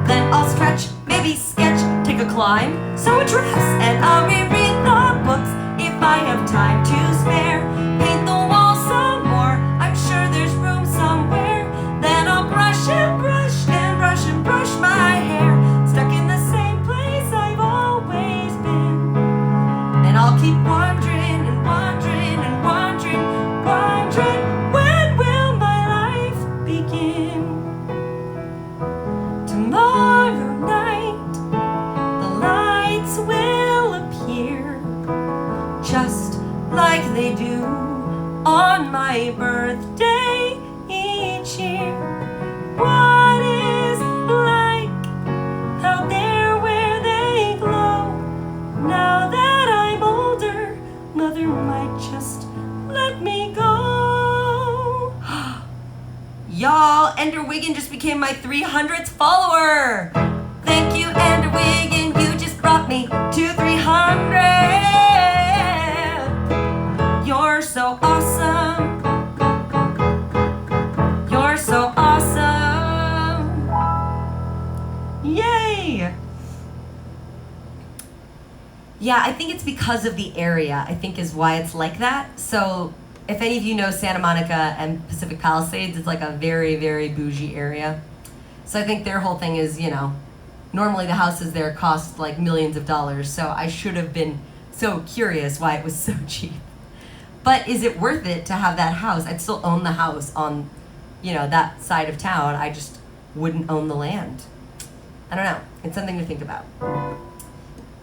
Then I'll stretch, maybe sketch, take a climb, sew a dress, and I'll reread the books if I have time to spare. Paint the wall some more, I'm sure there's room somewhere. Then I'll brush and brush and brush and brush my hair. Stuck in the same place I've always been. And I'll keep wandering and wandering and wandering, wondering when will my life begin. Tomorrow night the lights will appear just like they do on my birthday each year. What is like out there where they glow? Now that I'm older, Mother might just let me go. Y'all, Ender Wiggin just became my 300th follower. Thank you, Ender Wiggin. You just brought me to 300. You're so awesome. You're so awesome. Yay. Yeah, I think it's because of the area, I think is why it's like that. So if any of you know Santa Monica and Pacific Palisades, it's like a very, very bougie area. So I think their whole thing is, you know, normally the houses there cost like millions of dollars. So I should have been so curious why it was so cheap. But is it worth it to have that house? I'd still own the house on, you know, that side of town. I just wouldn't own the land. I don't know. It's something to think about.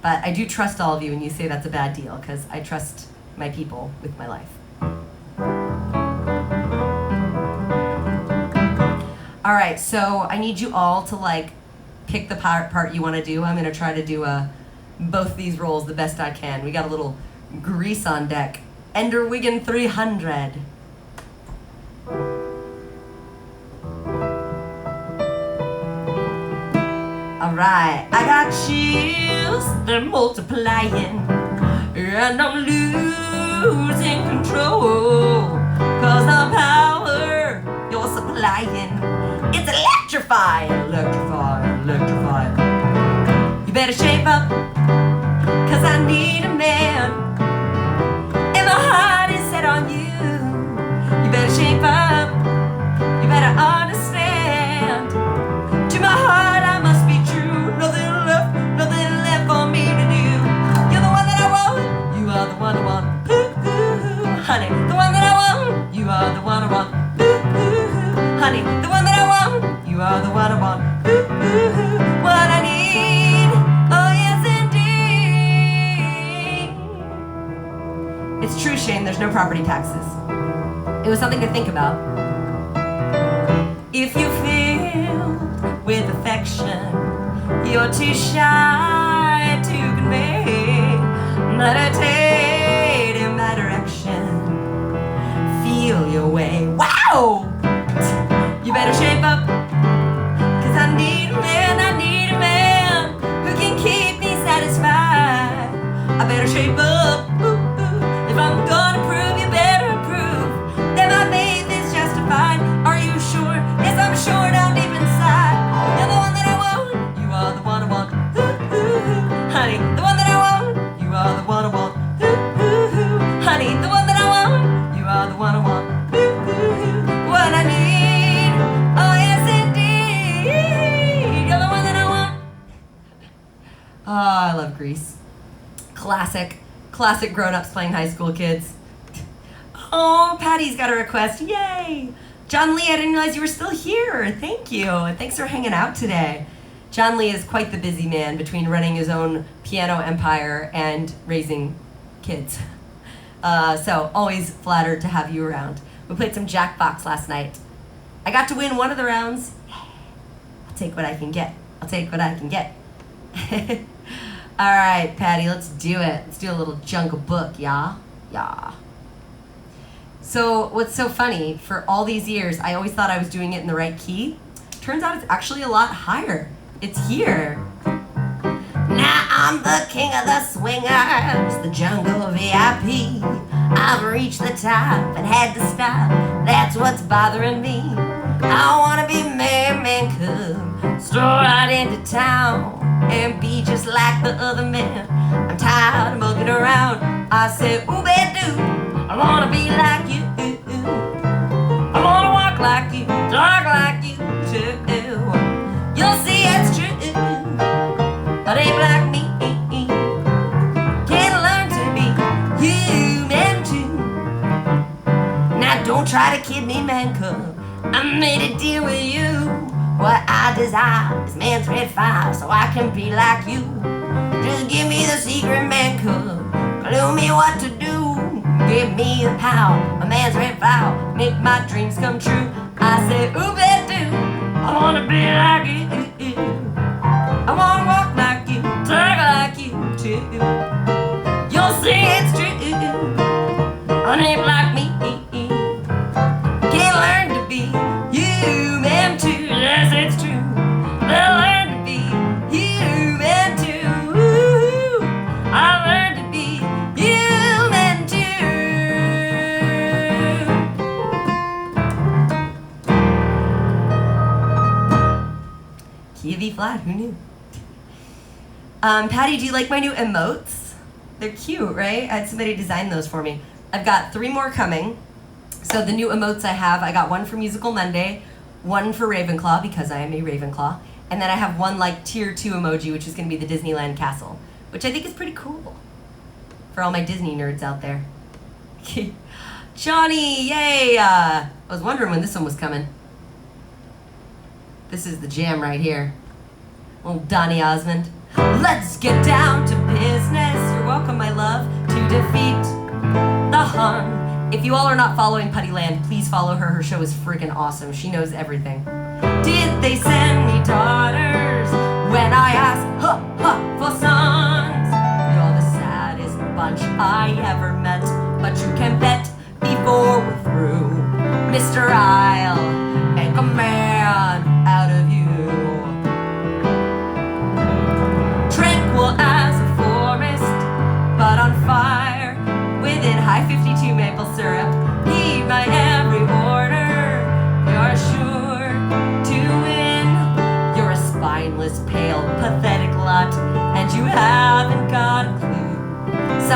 But I do trust all of you when you say that's a bad deal, because I trust my people with my life. All right, so I need you all to like pick the part you want to do. I'm going to try to do both these roles the best I can. We got a little grease on deck. Ender Wiggin 300. Alright, I got chills, they're multiplying, and I'm losing control, 'cause the power you're supplying, it's electrifying, electrifying. electrified. You better shape up, 'cause I need a man, and my heart is set on you. You better shape up, you better understand. To my heart I must be true. Nothing left for me to do. You're the one that I want, you are the one I want. Ooh, ooh, honey, the one that I want, you are the one I want. Ooh, ooh, honey, the one that I want, you are the one I want. Ooh, ooh, what I need, oh yes indeed. It's true, Shane, there's no property taxes. It was something to think about. If you feel with affection, you're too shy to convey. Meditate in my direction, feel your way. Wow! You better shape up, 'cause I need a man who can keep me satisfied. I better shape up, ooh, ooh. If I'm gonna prove, you better prove that my faith is justified. Are you sure? Yes, I'm sure down deep inside. You're the one that I want, you are the one I want. Ooh, ooh, ooh. Honey, the one that I want, you are the one I want. Ooh, ooh, ooh. Honey, the one that I want, you are the one I want. Ooh, ooh, ooh. What I need, oh yes indeed. You're the one that I want. Oh, I love Grease. Classic grown-ups playing high school kids. Oh, Patty's got a request. Yay! John Lee, I didn't realize you were still here. Thank you. And thanks for hanging out today. John Lee is quite the busy man between running his own piano empire and raising kids. So always flattered to have you around. We played some Jackbox last night. I got to win one of the rounds. I'll take what I can get. All right, Patty, let's do it. Let's do a little Jungle Book, yeah? Yeah. So what's so funny, for all these years, I always thought I was doing it in the right key. Turns out it's actually a lot higher. It's here. Now I'm the king of the swingers, the jungle VIP. I've reached the top and had to stop. That's what's bothering me. I wanna be man cub, stroll right into town and be just like the other men. I'm tired of mucking around. I say, ooh, doo, I wanna be like you. I wanna walk like you, talk like you too. You'll see it's true. But ain't like me. Can learn to be human too. Now don't try to kid me, man cub. I made a deal with you. What I desire is man's red fire, so I can be like you. Just give me the secret, man cub. Clue me what to do. Give me the power, a man's red fire. Make my dreams come true. I say, ooh, doo, I wanna be like you. I wanna walk like you, talk like you too. You'll see it's true. A name like me can learn to be human too. Yes, it's true. They'll learn to be human too. I learned to be human too. Key of E flat, who knew? Patty, do you like my new emotes? They're cute, right? I had somebody design those for me. I've got 3 more coming. So the new emotes I have, I got one for Musical Monday, one for Ravenclaw, because I am a Ravenclaw, and then I have one like tier 2 emoji, which is going to be the Disneyland castle, which I think is pretty cool for all my Disney nerds out there. Johnny, yay! I was wondering when this one was coming. This is the jam right here. Old Donny Osmond. Let's get down to business. You're welcome, my love, to defeat the Hun. If you all are not following Puttyland, please follow her. Her show is freaking awesome. She knows everything. Did they send me daughters when I asked for sons? You're the saddest bunch I ever met, but you can bet before we're through, Mr. I'll make a man out of you. Tranquil as a forest, but on fire within high 52 maple syrup. Heed my every order. You're sure to win. You're a spy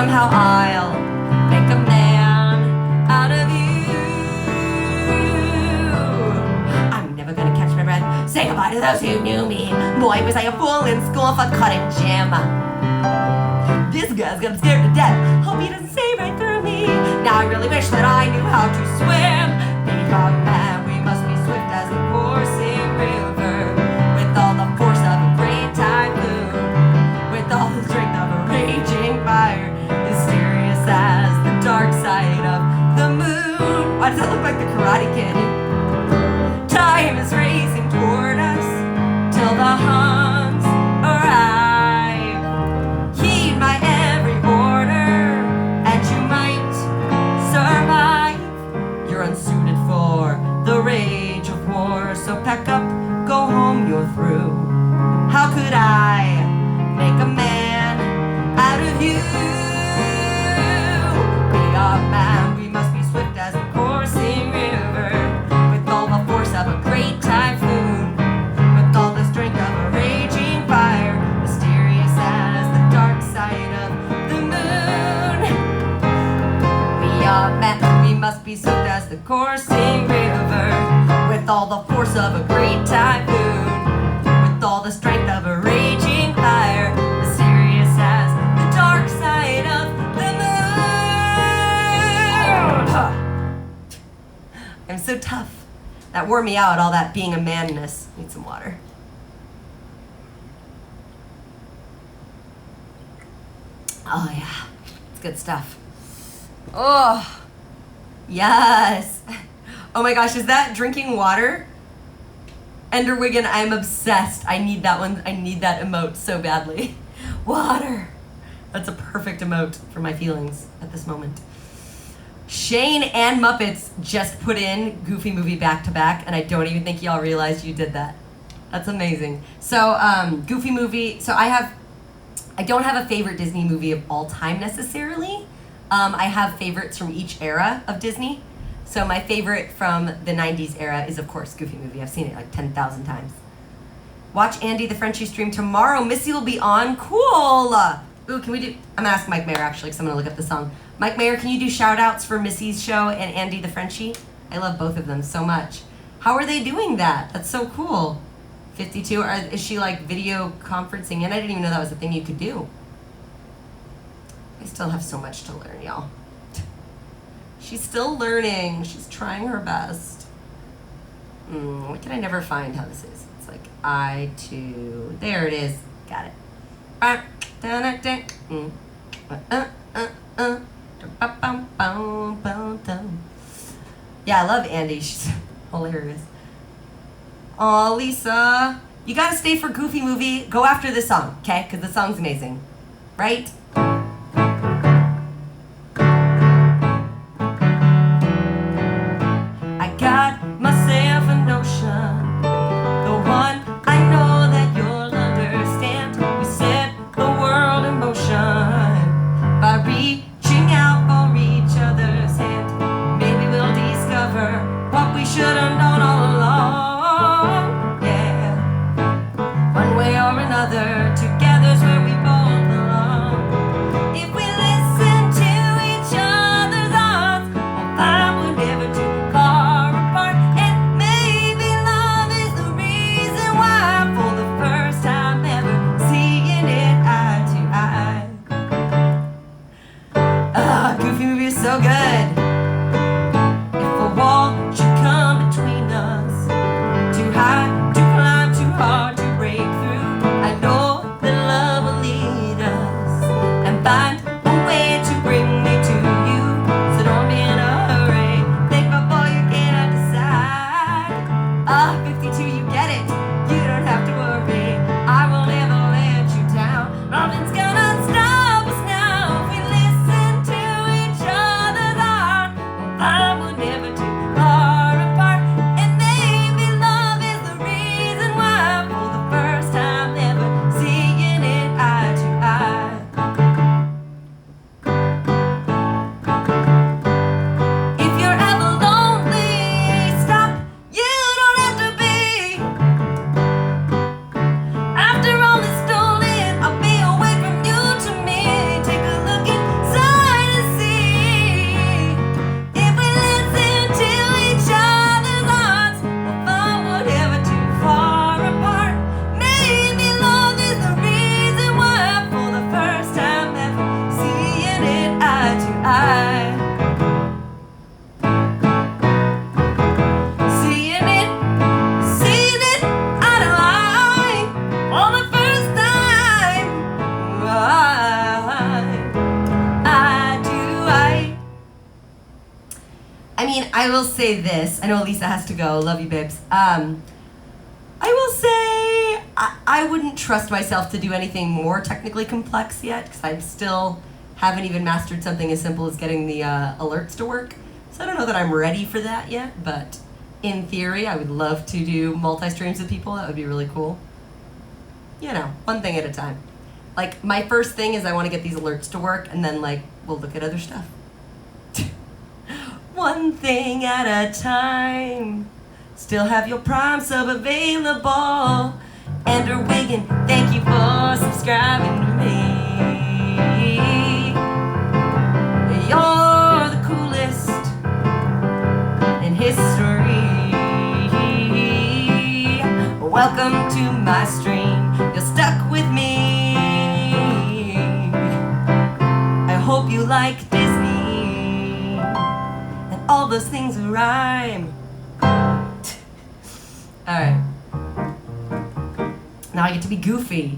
somehow I'll make a man out of you. I'm never gonna catch my breath, say goodbye to those who knew me. Boy, was I a fool in school for cutting gym. This guy's got him scared to death, hope he doesn't see right through me. Now I really wish that I knew how to swim. Because man, we must be swift as the coursing river, with all the force of a great typhoon, with all the strength of a raging fire, mysterious as the dark side of the moon. Why does that look like the Karate Kid? Time is racing toward us till the Huns arrive. Heed my every order, and you might survive. You're unsuited for the rage of war, so pack up, go home, you're through. How could I make a man out of you? We are man, we must be swift as the coursing river, with all the force of a great typhoon, with all the strength of a raging fire, mysterious as the dark side of the moon. We are men, we must be swift as the coursing river, with all the force of a great typhoon, with all the strength of a raging fire, mysterious as the dark side of the moon. I'm so tough. That wore me out, all that being a manness. Need some water. Oh yeah, it's good stuff. Oh, yes. Oh my gosh, is that drinking water? Enderwigan, I'm obsessed. I need that one. I need that emote so badly. Water. That's a perfect emote for my feelings at this moment. Shane and Muppets just put in Goofy Movie back to back, and I don't even think y'all realized you did that. That's amazing. So, Goofy Movie, so I don't have a favorite Disney movie of all time necessarily. I have favorites from each era of Disney. So my favorite from the 90s era is, of course, Goofy Movie. I've seen it like 10,000 times. Watch Andy the Frenchie stream tomorrow. Missy will be on. Cool. Ooh, can we do... I'm going to ask Mike Mayer, actually, because I'm going to look up the song. Mike Mayer, can you do shout-outs for Missy's show and Andy the Frenchie? I love both of them so much. How are they doing that? That's so cool. 52. Is she, like, video conferencing in? I didn't even know that was a thing you could do. I still have so much to learn, y'all. She's still learning. She's trying her best. What can I never find how this is? It's like I2. There it is. Got it. Yeah, I love Andy. She's hilarious. Aw, Lisa. You gotta stay for Goofy Movie. Go after this song, okay? Because the song's amazing. Right? Got myself a notion, the one I know that you'll understand. We set the world in motion by reaching out for each other's hand. Maybe we'll discover what we should have known all along. Yeah, one way or another, together's where we both belong. If we listen to each other's hearts, we'll find we're never too far. So good. If a wall should come between us, too high to climb, too hard to break through, I know that love will lead us and find a way to bring me to you. So don't be in a hurry, think before you get to decide. 52, you get it. You don't have to worry. I will never let you down. Nothing's gonna stop us now if we listen to each other. I will never too far apart, and maybe love is the reason why, for the first time ever, seeing it eye to eye. mean, I will say this. I know Lisa has to go. Love you, babes. I will say I wouldn't trust myself to do anything more technically complex yet, because I still haven't even mastered something as simple as getting the alerts to work. So I don't know that I'm ready for that yet, but in theory, I would love to do multi-streams with people. That would be really cool. You know, one thing at a time. Like, my first thing is I want to get these alerts to work, and then, like, we'll look at other stuff. One thing at a time. Still have your Prime sub available. Ender Wiggin, thank you for subscribing to me. You're the coolest in history. Welcome to my stream. You're stuck with me. I hope you like Disney and all those things rhyme. Alright. Now I get to be goofy.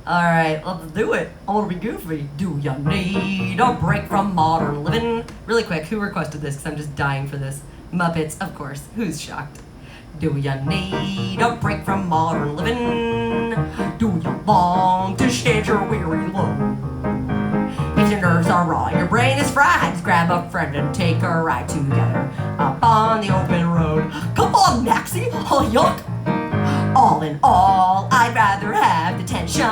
Alright, let's do it. I want to be goofy. Do you need a break from modern living? Really quick, who requested this? Because I'm just dying for this. Muppets, of course. Who's shocked? Do you need a break from modern living? Do you long to shed your weary load? If your nerves are raw, your brain is fried, just grab a friend and take a ride together up on the open road. Come on, Maxie, oh yuck! All in all, I'd rather have detention.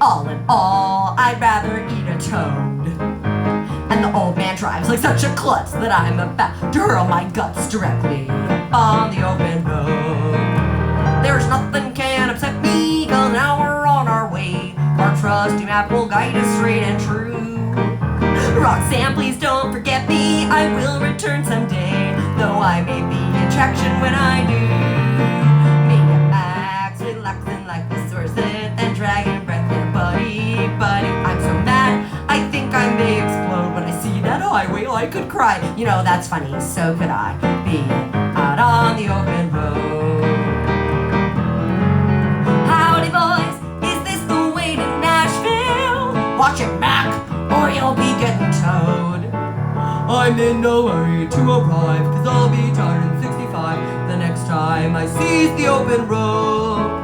All in all, I'd rather eat a toad. And the old man drives like such a klutz that I'm about to hurl my guts directly on the open road. There's nothing can upset me, cause now we're on our way. Our trusty map will guide us straight and true. Roxanne, please don't forget me, I will return someday, though I may be an attraction when I do. Me and Max relaxing like the source and dragon breath in a buddy. I'm so mad, I think I may explode when I see that highway. I could cry. You know, that's funny, so could I be out on the open road. Howdy boys, is this the way to Nashville? Watch it, Mac, or you'll be getting towed. I'm in no hurry to arrive, cause I'll be turning 65 the next time I seize the open road.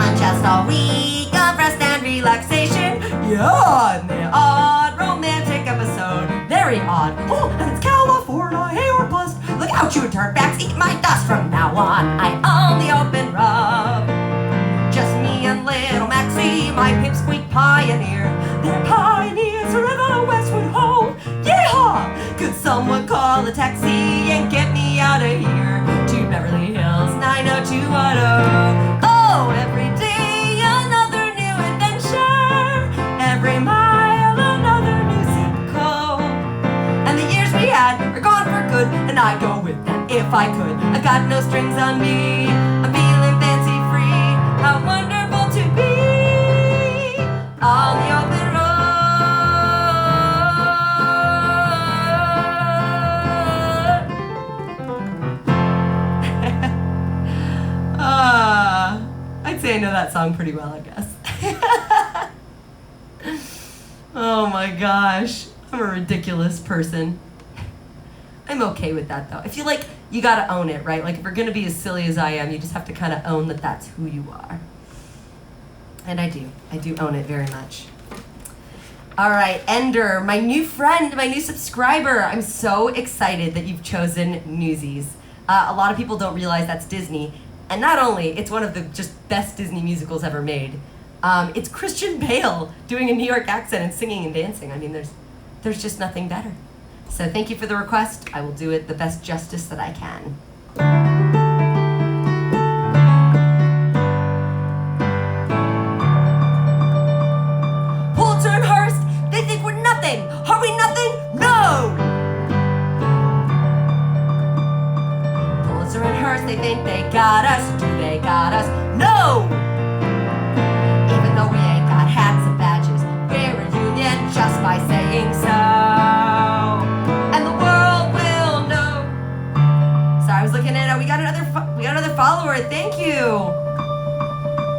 On just a week of rest and relaxation, yeah, and the odd romantic episode. Very odd. Oh, and it's California, hey, we're bust. Look out, you dirtbags, eat my dust from now on. I own the open rub. Just me and little Maxie, my pipsqueak pioneer. They're pioneers wherever the West would hold. Yeehaw! Could someone call a taxi and get me out of here to Beverly Hills 90210? Oh, every day another new adventure. Every mile another new zip code. And the years we had are gone for good, and I'd go with them if I could. I got no strings on me. I'm feeling fancy free. How wonderful to be on the open road. I'd say I know that song pretty well, I guess. Oh my gosh, I'm a ridiculous person. I'm okay with that though. I feel like you gotta own it, right? Like if you're gonna be as silly as I am, you just have to kind of own that that's who you are. And I do own it very much. All right, Ender, my new friend, my new subscriber. I'm so excited that you've chosen Newsies. A lot of people don't realize that's Disney. And not only, it's one of the just best Disney musicals ever made. It's Christian Bale doing a New York accent and singing and dancing. I mean, there's just nothing better. So thank you for the request. I will do it the best justice that I can. Pulitzer and Hearst, they think we're nothing. Are we nothing? No! Pulitzer and Hearst, they think they got us. Do they got us? No! Even though we ain't got hats and badges, we're a union just by saying so. And the world will know. Sorry, I was looking at it. We got another follower. Thank you.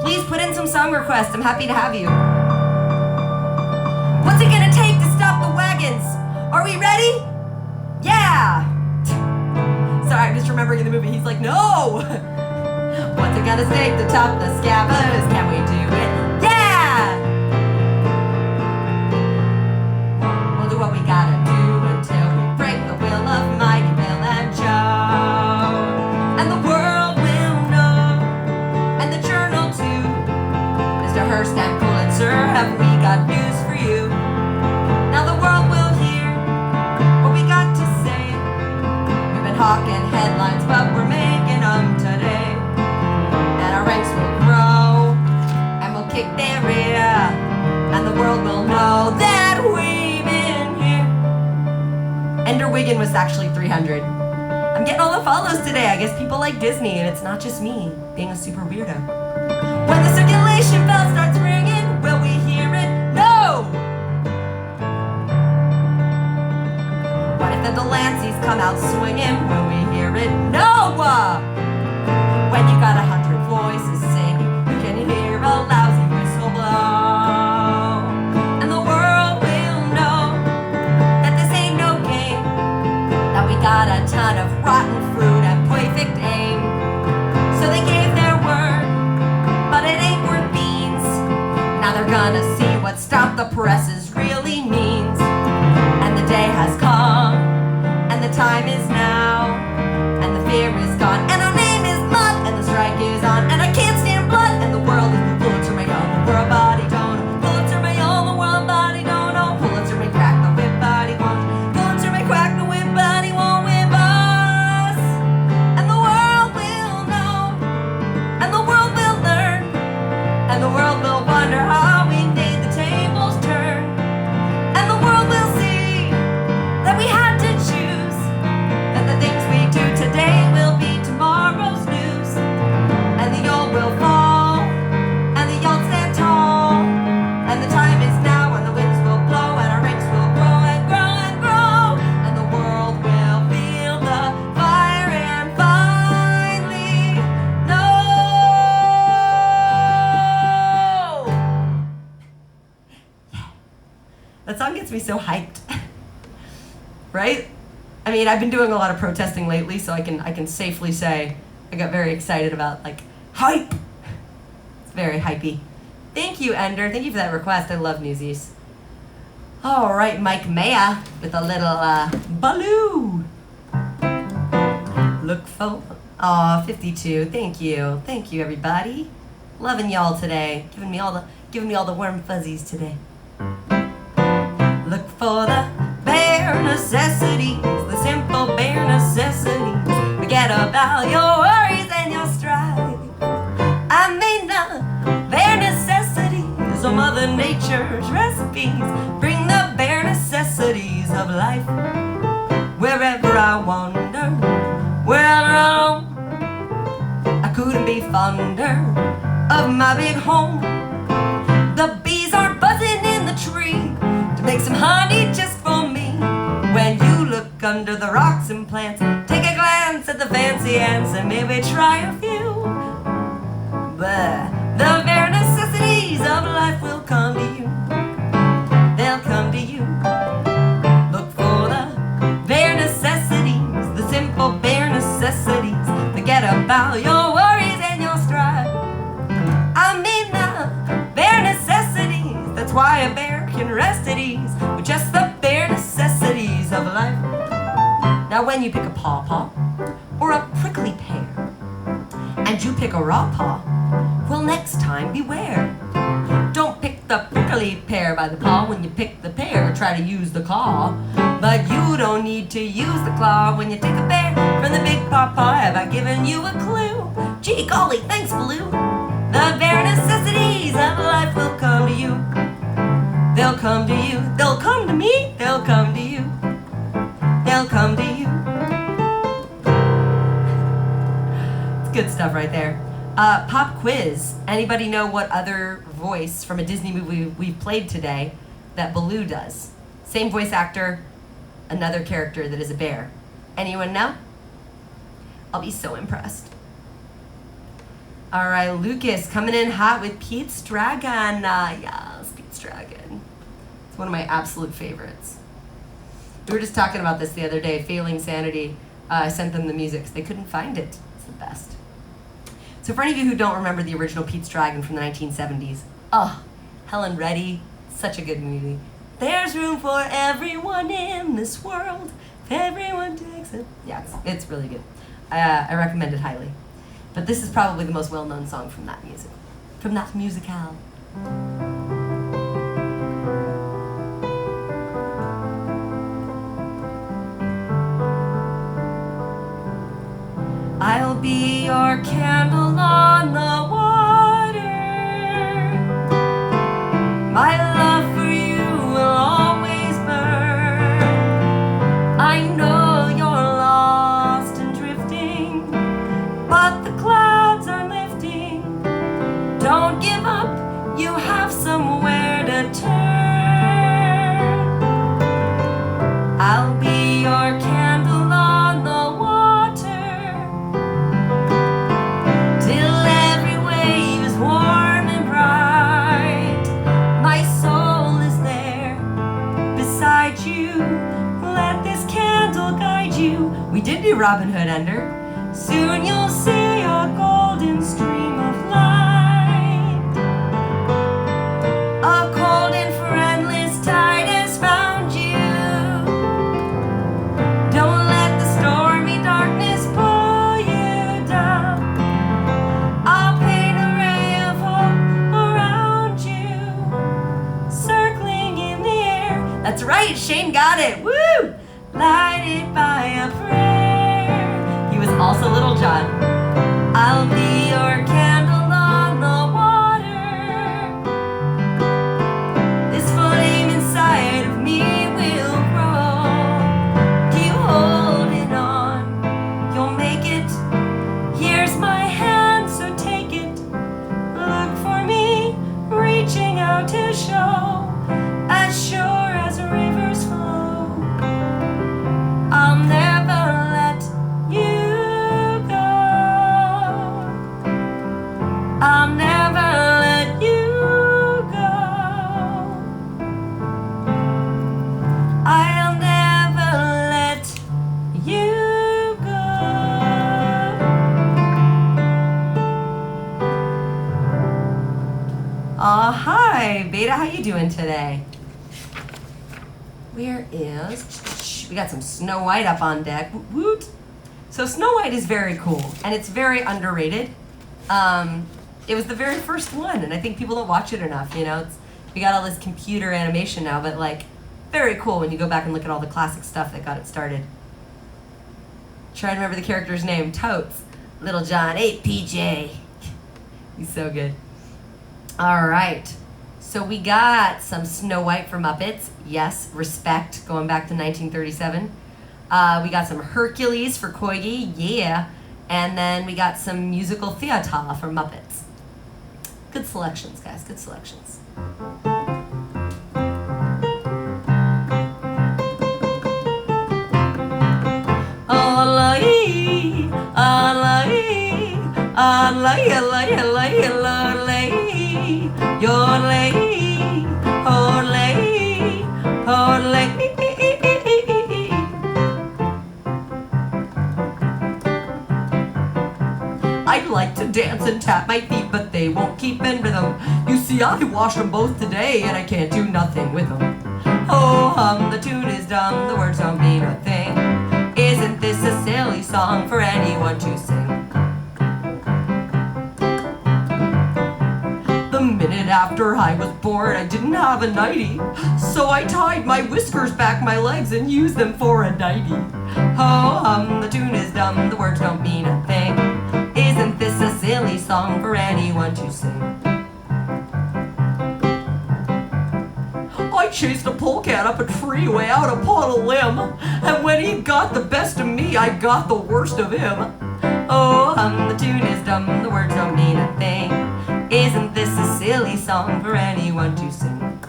Please put in some song requests. I'm happy to have you. What's it gonna take to stop the Are we ready? Yeah! Sorry, I'm just remembering in the movie, he's like, no! What's it gonna take to top the scabbers? Can we do it? Yeah! We'll do what we gotta do until we break the will of Mighty Bill and Joe. And the world will know, and the journal too. Mr. Hearst and Pulitzer, have we got news for you? Now the world will hear what we got to say. We've been hawking headlines, but we're making them today. And our ranks will grow, and we'll kick their rear, and the world will know that we've been here. Ender Wiggin was actually 300. I'm getting all the follows today. I guess people like Disney, and it's not just me being a super weirdo. When the circulation bell starts ringing, will we hear it? No! What if the Delanceys come out swinging? Will we hear it? No! When you got 100 voices singing, you can hear a lousy whistle blow. And the world will know that this ain't no game, that we got a ton of rotten fruit and perfect aim. So they gave their word, but it ain't worth beans. Now they're gonna see what stop the presses really means. And the day has come, and the time is now, and the fear is gone, and our name is mud, and the strike is on, and I can't stand blood, and the world is Pulitzer may own the world body don't know. Pulitzer may own the world body don't know. Pulitzer may crack the whip body won't. Pulitzer may crack the whip body won't whip us. And the world will know, and the world will learn, and the world will wonder how we made the tables turn. And the world will see that we had to choose, that the things we do today will be tomorrow's news. And the old will fall, and the young stand tall, and the time is now, and the winds will blow, and our ranks will grow and grow and grow, and the world will feel the fire and finally know. That song gets me so hyped. Right? I mean, I've been doing a lot of protesting lately, so I can safely say I got very excited about, like, hype. It's very hypey. Thank you, Ender. Thank you for that request. I love Newsies. All right, Mike Maya with a little Baloo. Look for 52. Thank you. Thank you, everybody. Loving y'all today. Giving me all the warm fuzzies today. Look for the bare necessities, the simple bare necessities. Forget about your worries and your strife. I mean the bare necessities of Mother Nature's recipes. Bring the bare necessities of life. Wherever I wander, wherever I roam, I couldn't be fonder of my big home. The bees are buzzing in the tree to make some honey just for me. When you look under the rocks and plants, take a glance at the fancy ants and maybe try a few. But the bare necessities of life will come to you. They'll come to you. Look for the bare necessities, the simple bare necessities. Forget about your worries and your strife. I mean the bare necessities. That's why a bear can rest at ease with just the bare necessities of life. Now when you pick a pawpaw or a prickly pear, and you pick a raw paw, well, next time beware. Don't pick the prickly pear by the paw. When you pick the pear, try to use the claw. But you don't need to use the claw when you take a pear from the big pawpaw. Have I given you a clue? Gee golly, thanks, Baloo. The bare necessities of life will come to you. They'll come to you. They'll come to me. They'll come to you. They'll come to you. It's good stuff right there. Pop quiz. Anybody know what other voice from a Disney movie we've played today that Baloo does? Same voice actor, another character that is a bear. Anyone know? I'll be so impressed. All right, Lucas coming in hot with Pete's Dragon. Yes, Pete's Dragon. It's one of my absolute favorites. We were just talking about this the other day, Failing Sanity. I sent them the music 'cause they couldn't find it. It's the best. So for any of you who don't remember the original Pete's Dragon from the 1970s, Helen Reddy, such a good movie. There's room for everyone in this world. If everyone takes it. Yeah, it's really good. I recommend it highly. But this is probably the most well-known song from that music. From that musicale. I'll be your candle on the water. My love for you will always burn. I know you're lost and drifting, but the clouds are lifting. Don't give up, you have somewhere to turn. I'll be your candle on the water, till every wave is warm and bright. My soul is there beside you. Let this candle guide you. We did do Robin Hood under. Soon you'll see a golden stream of light. A cold and friendless tide has found you. Don't let the stormy darkness pull you down. I'll paint a ray of hope around you, circling in the air. That's right, Shane got it. Woo! Lighted by a prayer. He was also Little John. I'll be your candle on the water. This flame inside of me will grow. Keep holding on, you'll make it. Here's my hand, so take it. Look for me, reaching out to show, as sure as rivers flow. I'll never let you go. I'll never let you go. I'll never let you go. Hi, Beta, how you doing today? Where is... We got some Snow White up on deck. Woot woot. So Snow White is very cool, and it's very underrated. It was the very first one, and I think people don't watch it enough, you know? We got all this computer animation now, but like, very cool when you go back and look at all the classic stuff that got it started. Try and remember the character's name. Totes. Little John. 8PJ. He's so good. All right. So we got some Snow White for Muppets. Yes, respect, going back to 1937. We got some Hercules for Koigi. Yeah. And then we got some musical theater for Muppets. Good selections, guys. Good selections. I'd like to dance and tap my feet, but they won't keep in rhythm. You see, I washed them both today, and I can't do nothing with them. Oh, the tune is dumb, the words don't mean a thing. Isn't this a silly song for anyone to sing? The minute after I was born, I didn't have a nightie, so I tied my whiskers back my legs and used them for a nightie. Oh, the tune is dumb, the words don't mean a thing. Isn't this a silly song for anyone to sing? I chased a polecat up a tree way out upon a limb, and when he got the best of me, I got the worst of him. Oh, the tune is dumb, the words don't mean a thing. Isn't this a silly song for anyone to sing?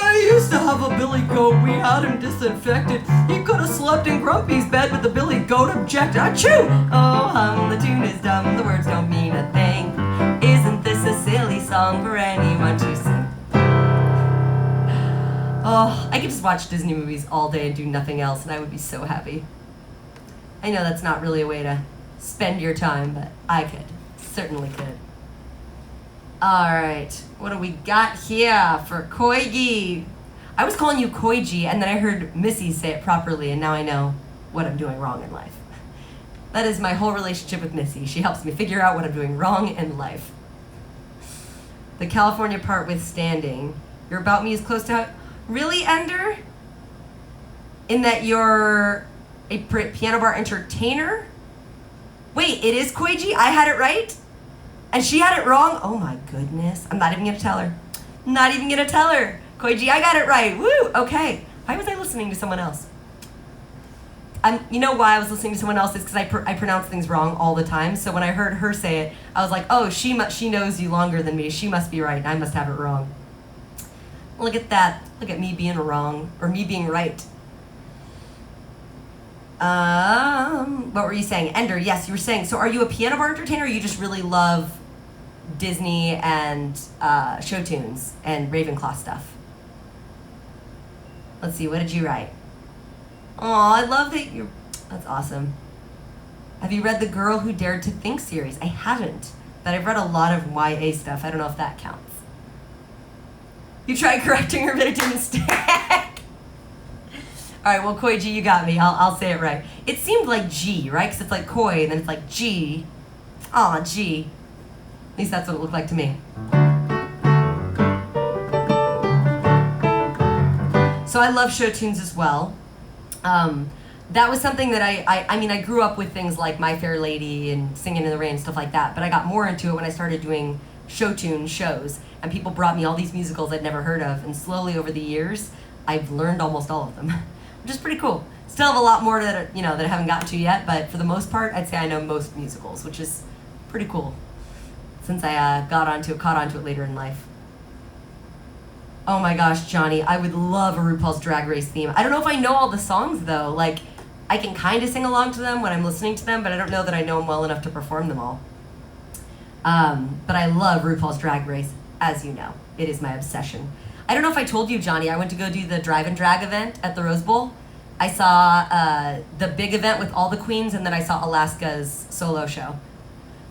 I used to have a billy goat, we had him disinfected. He could have slept in Grumpy's bed, but the billy goat objected. Achoo! Oh, the tune is dumb, the words don't mean a thing. Isn't this a silly song for anyone Oh, I could just watch Disney movies all day and do nothing else, and I would be so happy. I know that's not really a way to spend your time, but I could. Certainly could. All right, what do we got here for Koigi? I was calling you Koigi, and then I heard Missy say it properly, and now I know what I'm doing wrong in life. That is my whole relationship with Missy. She helps me figure out what I'm doing wrong in life. The California part withstanding. Your About Me is close to how... Really, Ender? In that you're a piano bar entertainer? Wait, it is Koigi? I had it right? And she had it wrong? Oh my goodness. I'm not even gonna tell her. Not even gonna tell her. Koigi, I got it right. Woo! Okay. Why was I listening to someone else? You know why I was listening to someone else is because I pronounce things wrong all the time. So when I heard her say it, I was like, oh, she knows you longer than me. She must be right, and I must have it wrong. Look at that. Look at me being wrong, or me being right. What were you saying? Ender, yes, you were saying, so are you a piano bar entertainer, or you just really love Disney and show tunes and Ravenclaw stuff? Let's see, what did you write? Oh, I love that you're... That's awesome. Have you read the Girl Who Dared to Think series? I haven't, but I've read a lot of YA stuff. I don't know if that counts. You tried correcting her, but it didn't stick. All right, well, Koigi, you got me. I'll say it right. It seemed like G, right? Because it's like Koi, and then it's like G. Aw, G. At least that's what it looked like to me. So I love show tunes as well. That was something that I mean, I grew up with things like My Fair Lady and Singing in the Rain and stuff like that, but I got more into it when I started doing show tune shows, and people brought me all these musicals I'd never heard of, and slowly over the years, I've learned almost all of them, which is pretty cool. Still have a lot more that I haven't gotten to yet, but for the most part, I'd say I know most musicals, which is pretty cool, since I caught onto it later in life. Oh my gosh, Johnny, I would love a RuPaul's Drag Race theme. I don't know if I know all the songs, though. Like, I can kind of sing along to them when I'm listening to them, but I don't know that I know them well enough to perform them all. But I love RuPaul's Drag Race, as you know. It is my obsession. I don't know if I told you, Johnny, I went to go do the Drive and Drag event at the Rose Bowl. I saw the big event with all the queens, and then I saw Alaska's solo show.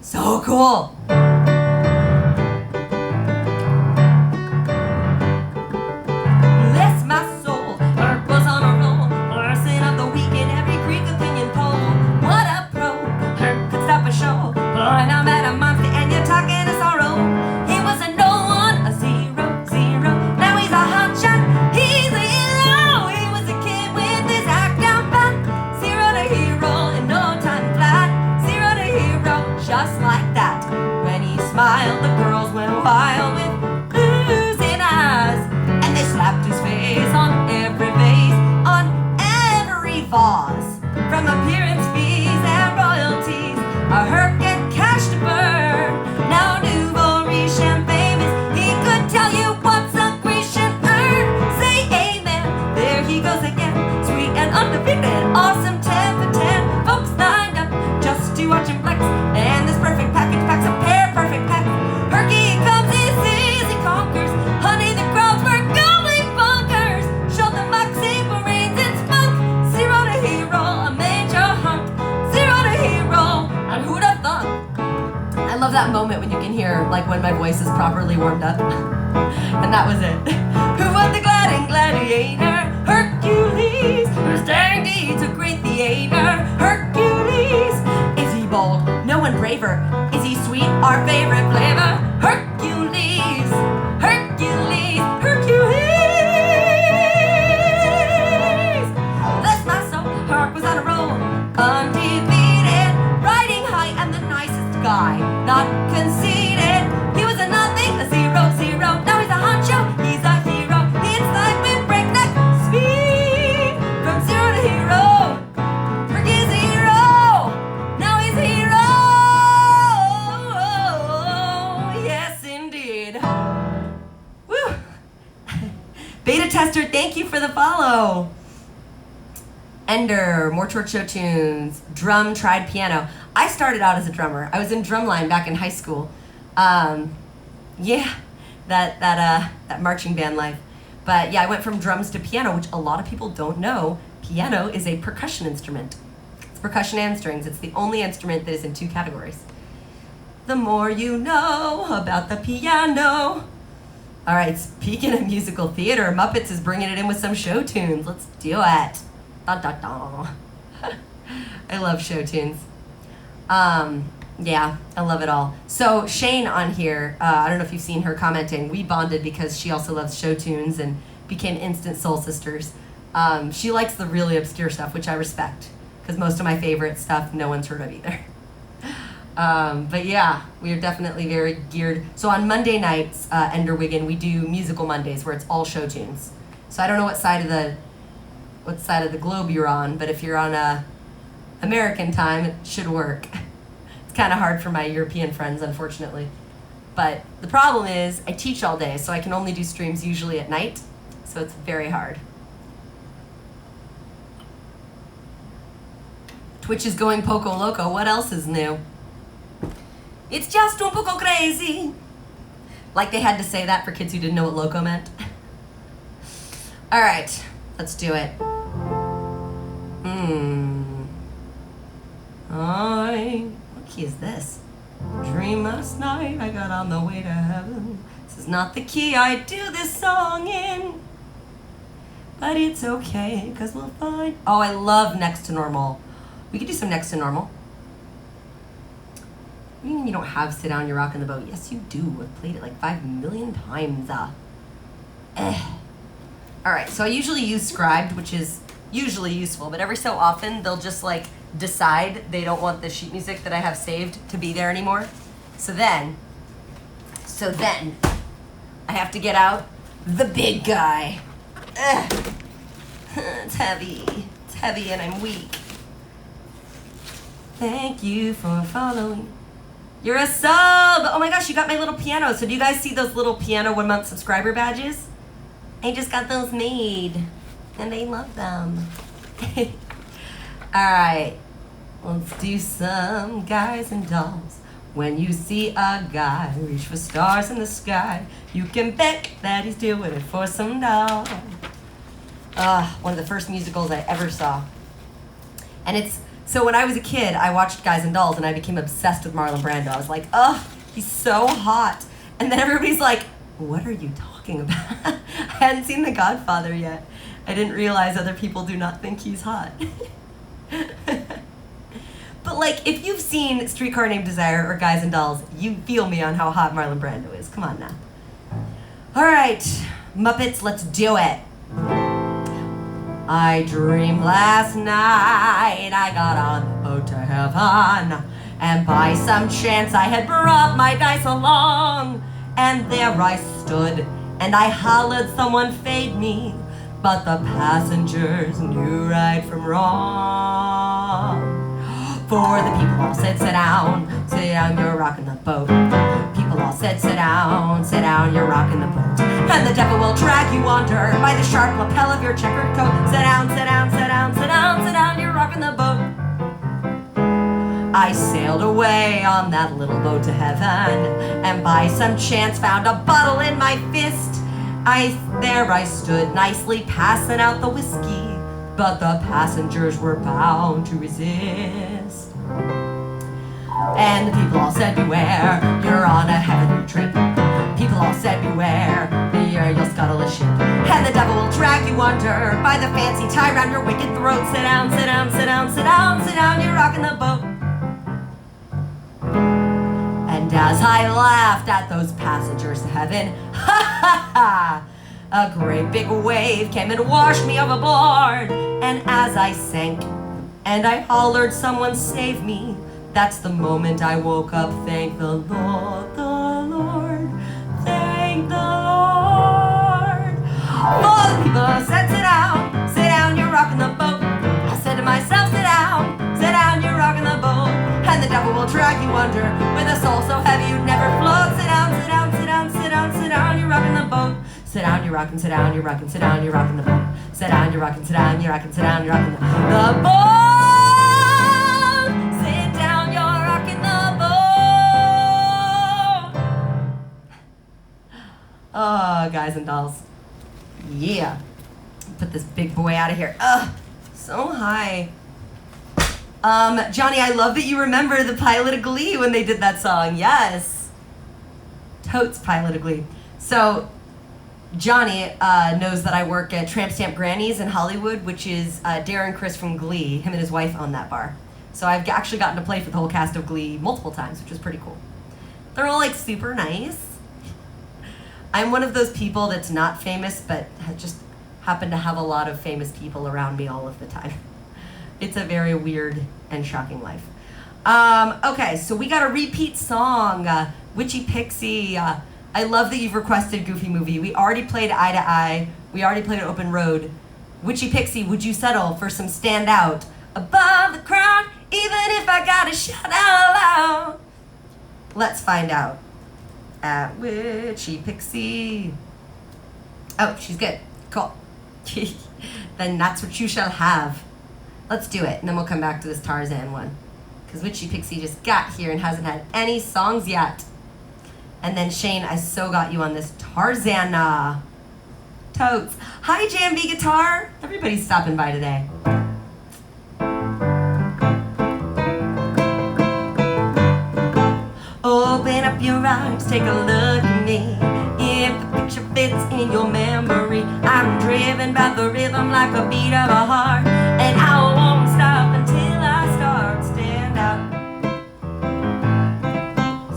So cool! That moment when you can hear, like, when my voice is properly warmed up. And that was it. Who was the gladiator? Hercules. Whose daring deeds a great theater? Hercules. Is he bold? No one braver. Is he sweet? Our favorite flavor? Hercules. Hercules. Hercules. Bless my soul. Herc was on a roll. Undefeated. Riding high and the nicest guy. Not conceited, he was a nothing, a zero. Now he's a honcho, he's a hero. It's like with breakneck speed, from zero to hero. Forget zero, now he's hero. Yes, indeed. Woo! Beta tester, thank you for the follow. Ender, more short show tunes, drum, tried piano. I started out as a drummer. I was in drumline back in high school. Yeah, that marching band life. But yeah, I went from drums to piano, which a lot of people don't know. Piano is a percussion instrument. It's percussion and strings. It's the only instrument that is in 2 categories. The more you know about the piano. All right, speaking of musical theater, Muppets is bringing it in with some show tunes. Let's do it. Da, da, da. I love show tunes. Yeah, I love it all. So Shane on here, I don't know if you've seen her commenting. We bonded because she also loves show tunes and became instant soul sisters. She likes the really obscure stuff, which I respect, because most of my favorite stuff no one's heard of either. But yeah, we are definitely very geared. So on Monday nights, Enderwigan, we do musical Mondays where it's all show tunes. So I don't know what side of the globe you're on, but if you're on American time, it should work. Kind of hard for my European friends, unfortunately. But the problem is I teach all day, so I can only do streams usually at night, so it's very hard. Twitch is going poco loco. What else is new? It's just un poco crazy. Like they had to say that for kids who didn't know what loco meant. All right, let's do it. What key is this? Dream last night I got on the way to heaven. This is not the key I do this song in, but it's okay, cause we'll find. Oh, I love Next to Normal. We could do some Next to Normal. What do you mean you don't have Sit Down, You're Rockin' the Boat? Yes, you do. I've played it like 5 million times. Alright, so I usually use Scribed, which is usually useful, but every so often they'll just like decide they don't want the sheet music that I have saved to be there anymore. So then I have to get out the big guy. It's heavy and I'm weak. Thank you for following. You're a sub! Oh my gosh, you got my little piano. So do you guys see those little piano 1-month subscriber badges? I just got those made and I love them. Alright, let's do some guys and dolls. When you see a guy reach for stars in the sky, you can bet that he's doing it for some doll. One of the first musicals I ever saw. And so when I was a kid, I watched Guys and Dolls and I became obsessed with Marlon Brando. I was like, oh, he's so hot. And then everybody's like, what are you talking about? I hadn't seen The Godfather yet. I didn't realize other people do not think he's hot. But like, if you've seen Streetcar Named Desire or Guys and Dolls, you feel me on how hot Marlon Brando is. Come on now. All right, Muppets, let's do it. I dreamed last night I got on the boat to heaven, and by some chance I had brought my dice along, and there I stood and I hollered someone fade me, but the passengers knew right from wrong. For the people all said, sit down, you're rocking the boat. People all said, sit down, you're rocking the boat. And the devil will drag you under by the sharp lapel of your checkered coat. Sit down, you're rocking the boat. I sailed away on that little boat to heaven, and by some chance found a bottle in my fist. There I stood nicely passing out the whiskey, but the passengers were bound to resist. And the people all said, beware, you're on a heavenly trip. People all said, beware, you'll scuttle a ship. And the devil will drag you under by the fancy tie round your wicked throat. Sit down, you're rocking the boat. And as I laughed at those passengers to heaven, ha ha ha, a great big wave came and washed me overboard. And as I sank and I hollered, someone save me, that's the moment I woke up. Thank the Lord, thank the Lord. For the people said, sit down, you're rocking the boat. I said to myself, sit down, you're rocking the boat. And the devil will drag you under with a soul so heavy you'd never float. Sit down, you're rocking the boat. Sit down, you're rocking, sit down, you're rocking, sit down, you're rocking the boat. Sit down, you're rocking, sit down, you're rocking, sit down, you're rocking the boat. Sit down, you're rocking the boat. Oh, Guys and Dolls. Yeah. Put this big boy out of here. Ugh, so high. Johnny, I love that you remember the pilot of Glee when they did that song. Yes. Totes pilot of Glee. So, Johnny knows that I work at Tramp Granny's in Hollywood, which is Darren Criss from Glee. Him and his wife own that bar. So I've actually gotten to play for the whole cast of Glee multiple times, which is pretty cool. They're all like super nice. I'm one of those people that's not famous, but just happen to have a lot of famous people around me all of the time. It's a very weird and shocking life. Okay, so we got a repeat song, Witchy Pixie. I love that you've requested Goofy Movie. We already played Eye to Eye. We already played Open Road. Witchy Pixie, would you settle for some Stand Out? Above the crowd, even if I gotta shout out loud. Let's find out. At Witchy Pixie. Oh, she's good. Cool. Then that's what you shall have. Let's do it, and then we'll come back to this Tarzan one. Because Witchy Pixie just got here and hasn't had any songs yet. And then Shane, I so got you on this Tarzana. Totes. Hi, Jambi Guitar. Everybody's stopping by today. Open up your eyes, take a look at me. If the picture fits in your memory, I'm driven by the rhythm like a beat of a heart, and I won't stop until I start. Stand out.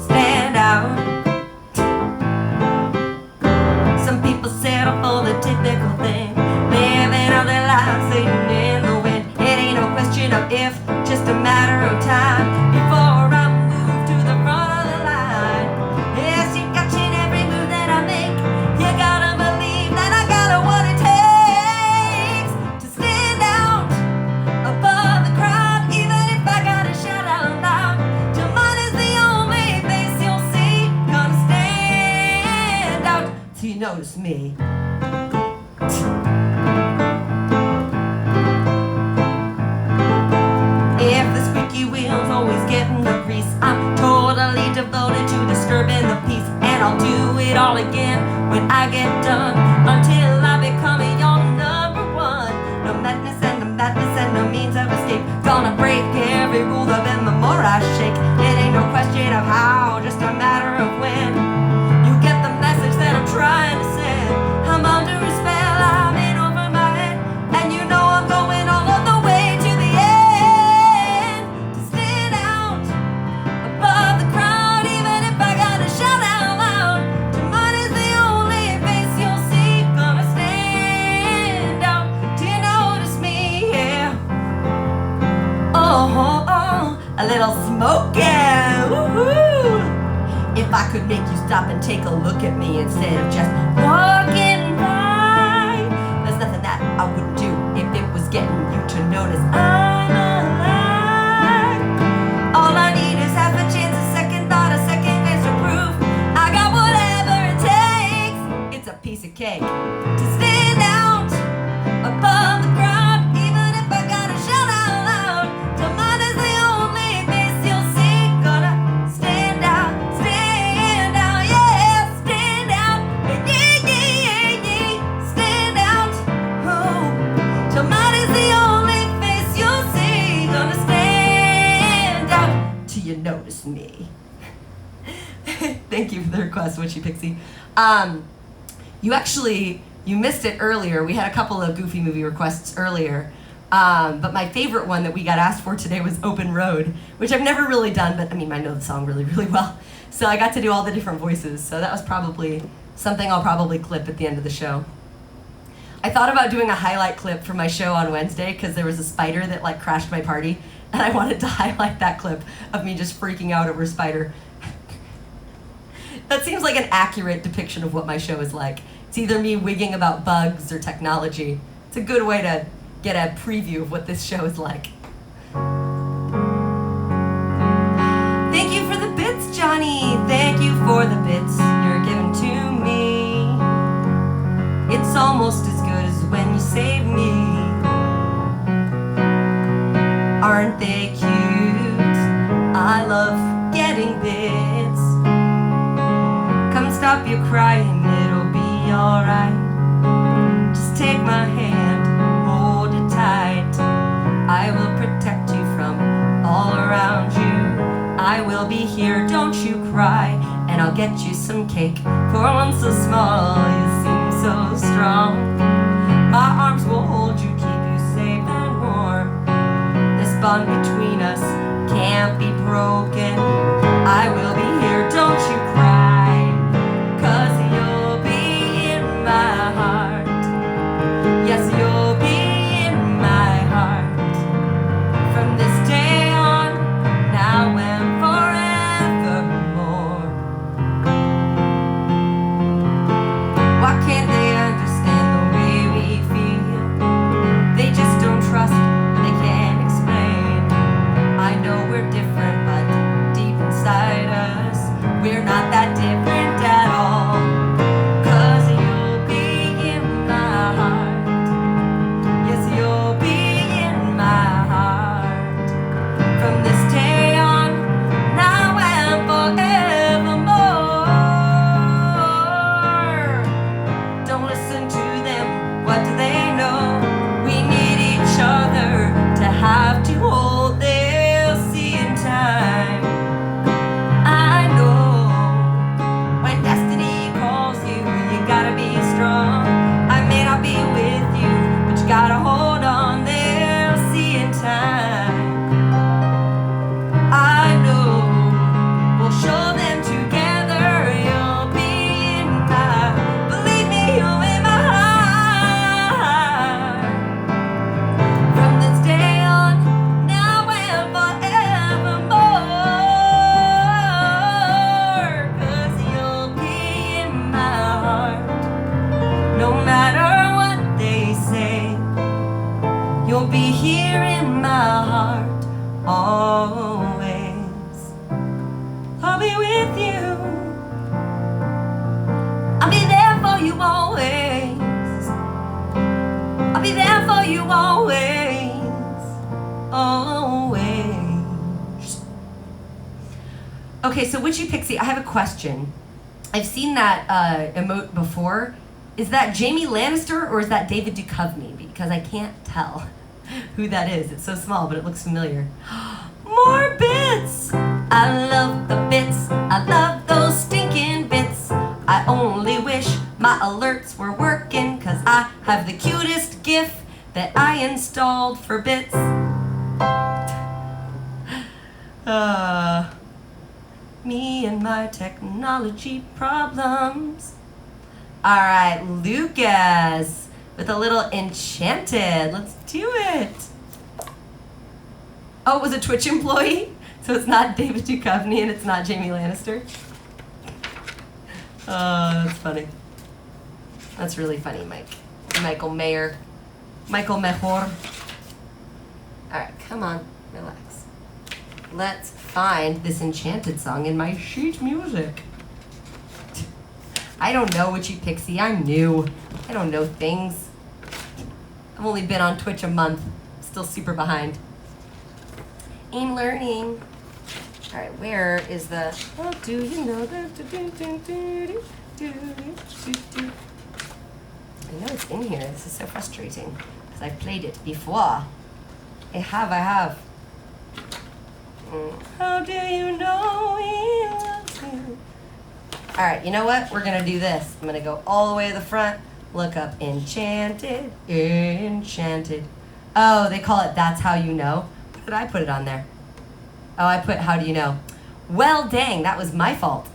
Stand out. Some people settle for the typical thing, living all their lives sitting in the wind. It ain't no question of if, just a matter of time before I move to the front of the line. Yes, you got in every move that I make. You gotta believe that I got what it takes to stand out above the crowd, even if I gotta shout out loud. Till mine is the only face you'll see. Gonna stand out till you notice me. If the squeaky wheel's always getting the grease, I'm totally devoted to disturbing the peace, and I'll do it all again when I get done, until I become your number one. No madness and no means of escape. Gonna break every rule, the then the more I shake. It ain't no question of how, just a matter of when. You get the message that I'm trying to send. I'm under a spell, I'm in over my head, and you know I'm going all of the way to the end. To stand out above the crowd, even if I gotta shout out loud. Till mine is the only face you'll see. Gonna stand out till you notice me, yeah. Oh, a little smoking, woohoo. If I could make you stop and take a look at me instead of just walking by, there's nothing that I wouldn't do if it was getting you to notice I'm alive. All I need is half a chance, a second thought, a second glance to prove I got whatever it takes. It's a piece of cake to stand out above the crowd, even if I gotta shout out loud. Till mine is the only face you'll see. Gonna stand out, yeah, stand out, yeah, stand out. Oh, till mine is the only face you'll see. Gonna stand out till you notice me. Thank you for the request, Witchy Pixie. You missed it earlier. We had a couple of Goofy Movie requests earlier. But my favorite one that we got asked for today was Open Road, which I've never really done, but I mean, I know the song really, really well. So I got to do all the different voices. So that was probably something I'll probably clip at the end of the show. I thought about doing a highlight clip for my show on Wednesday because there was a spider that like crashed my party, and I wanted to highlight that clip of me just freaking out over a spider. That seems like an accurate depiction of what my show is like. It's either me wigging about bugs or technology. It's a good way to get a preview of what this show is like. Thank you for the bits, Johnny. Thank you for the bits you're giving to me. It's almost as good as when you save me. Aren't they cute? I love getting bits. Come stop your crying, it'll be alright. I will be here, don't you cry, and I'll get you some cake. For one so small, you seem so strong. My arms will hold you, keep you safe and warm. This bond between us can't be broken. I will be here, don't you cry, 'cause you'll be in my heart. Yes, you'll be in my heart. From this day on, now and forevermore. Why can't they understand the way we feel? They just don't trust, and they can't explain. I know we're different, but deep inside us, we're not that different at all. 'Cause you'll be in my heart. Yes, you'll be in my heart. From this day on, now and forevermore. Don't listen to them, what do they know? We need each other to have to hold. They'll see in time. I know when destiny calls you, you gotta be strong. I may not be with you, but you gotta hold on. They'll see in time. I know we'll show them together. You'll be in my, believe me, you'll be in my heart. From this day on, now and forevermore. 'Cause you'll be in my heart. No matter what they say, you'll be here in my heart always. I'll be with you. I'll be there for you always. I'll be there for you always. Always. Okay, so Witchy Pixie, I have a question. I've seen that emote before. Is that Jamie Lannister or is that David Duchovny? Because I can't tell who that is. It's so small, but it looks familiar. More bits! I love the bits. I love those stinking bits. I only wish my alerts were working, 'cause I have the cutest GIF that I installed for bits. Me and my technology problems. All right, Lucas with a little Enchanted. Let's do it. Oh, it was a Twitch employee? So it's not David Duchovny and it's not Jamie Lannister? Oh, that's funny. That's really funny, Mike. Michael Mayer. Michael Mejor. All right, come on, relax. Let's find this Enchanted song in my sheet music. I don't know, Witchy Pixie. I'm new. I don't know things. I've only been on Twitch a month. Still super behind. I'm learning. All right, where is the? Oh, do you know that? I know it's in here. This is so frustrating because I've played it before. I have. How do you know he loves you? All right, you know what? We're gonna do this. I'm gonna go all the way to the front. Look up Enchanted, Enchanted. Oh, they call it That's How You Know. Why did I put it on there? Oh, I put How Do You Know? Well, dang, that was my fault.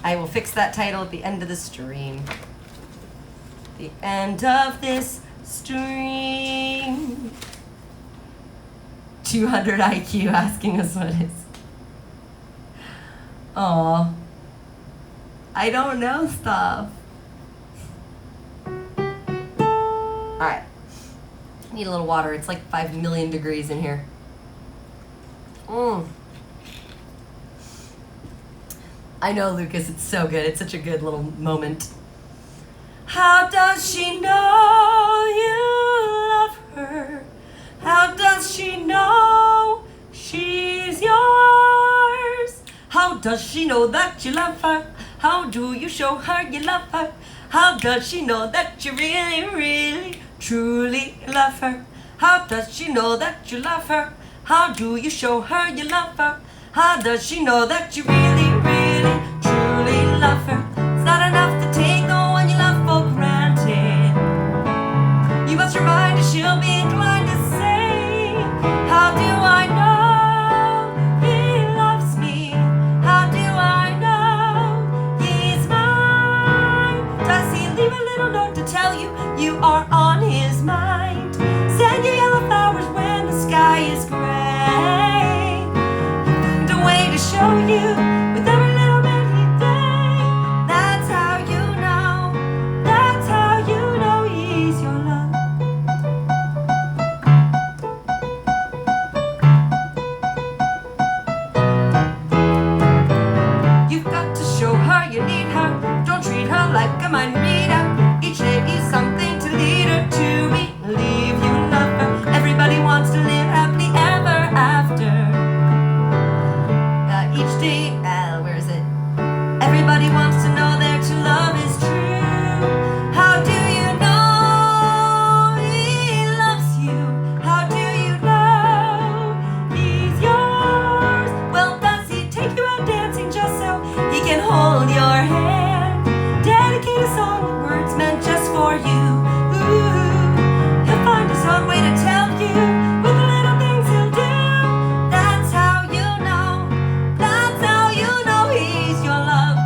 I will fix that title at the end of the stream. The end of this stream. 200 IQ asking us what is. Aw. I don't know stuff. All right. Need a little water. It's like 5 million degrees in here. I know, Lucas. It's so good. It's such a good little moment. How does she know you love her? How does she know she's yours? How does she know that you love her? How do you show her you love her? How does she know that you really, really, truly love her? How does she know that you love her? How do you show her you love her? How does she know that you really, really, truly love her? It's not enough to take the one you love for granted. You must remind her she'll be inclined to say, how do I know he loves me? How do I know he's mine? Does he leave a little note to tell you you are on his mind? Send you yellow flowers when the sky is gray. Find a way to show you with every little bit he day. That's how you know. That's how you know he's your love. You've got to show her you need her. Don't treat her like a mind reader. Each day is something to lead her to believe you love her. Everybody wants to live happily ever after. Each day, where is it? Everybody wants to know their true love is true. How do you know he loves you? How do you know he's yours? Well, does he take you out dancing just so he can hold your hand? Dedicate a song with words meant just for you. Ooh, he'll find his own way to tell you with the little things he'll do. That's how you know. That's how you know he's your love.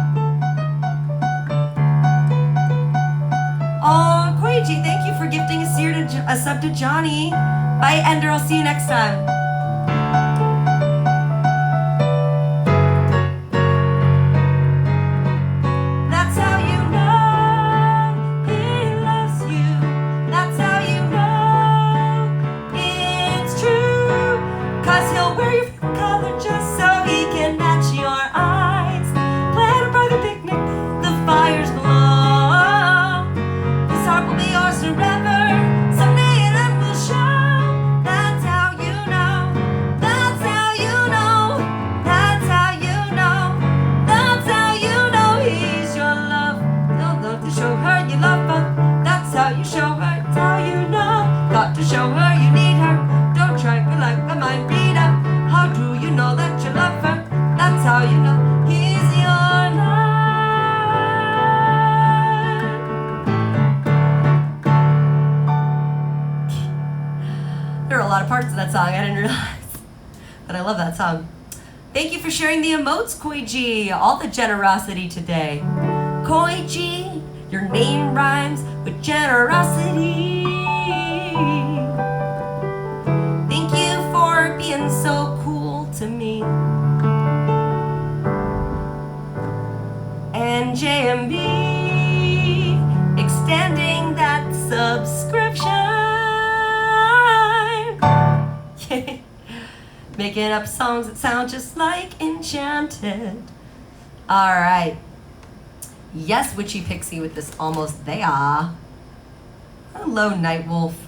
Oh, Koichi, thank you for gifting a sub to Johnny. Bye, Ender. I'll see you next time. That's how you know he loves you. That's how you know it's true. 'Cause he'll wear your favorite color just so he can match your eyes. Plan a private picnic, the fires glow. His heart will be yours forever. Someday that will show. That's how you know. That's how you know. That's how you know. That's how you know he's your love. You'll love to show her you love her. That's how you show her. That's how you know. Got to show her you need her. Don't try to like a mind reader. How do you know that you love her? That's how you know he's your love. There are a lot of parts of that song I didn't realize, but I love that song. Thank you for sharing the emotes, Koichi. All the generosity today. Koichi, your name rhymes with generosity. Thank you for being so cool to me. And JMB extending that subscription. Making up songs that sound just like Enchanted. All right. Yes, Witchy Pixie with this almost there. Hello, Nightwolf.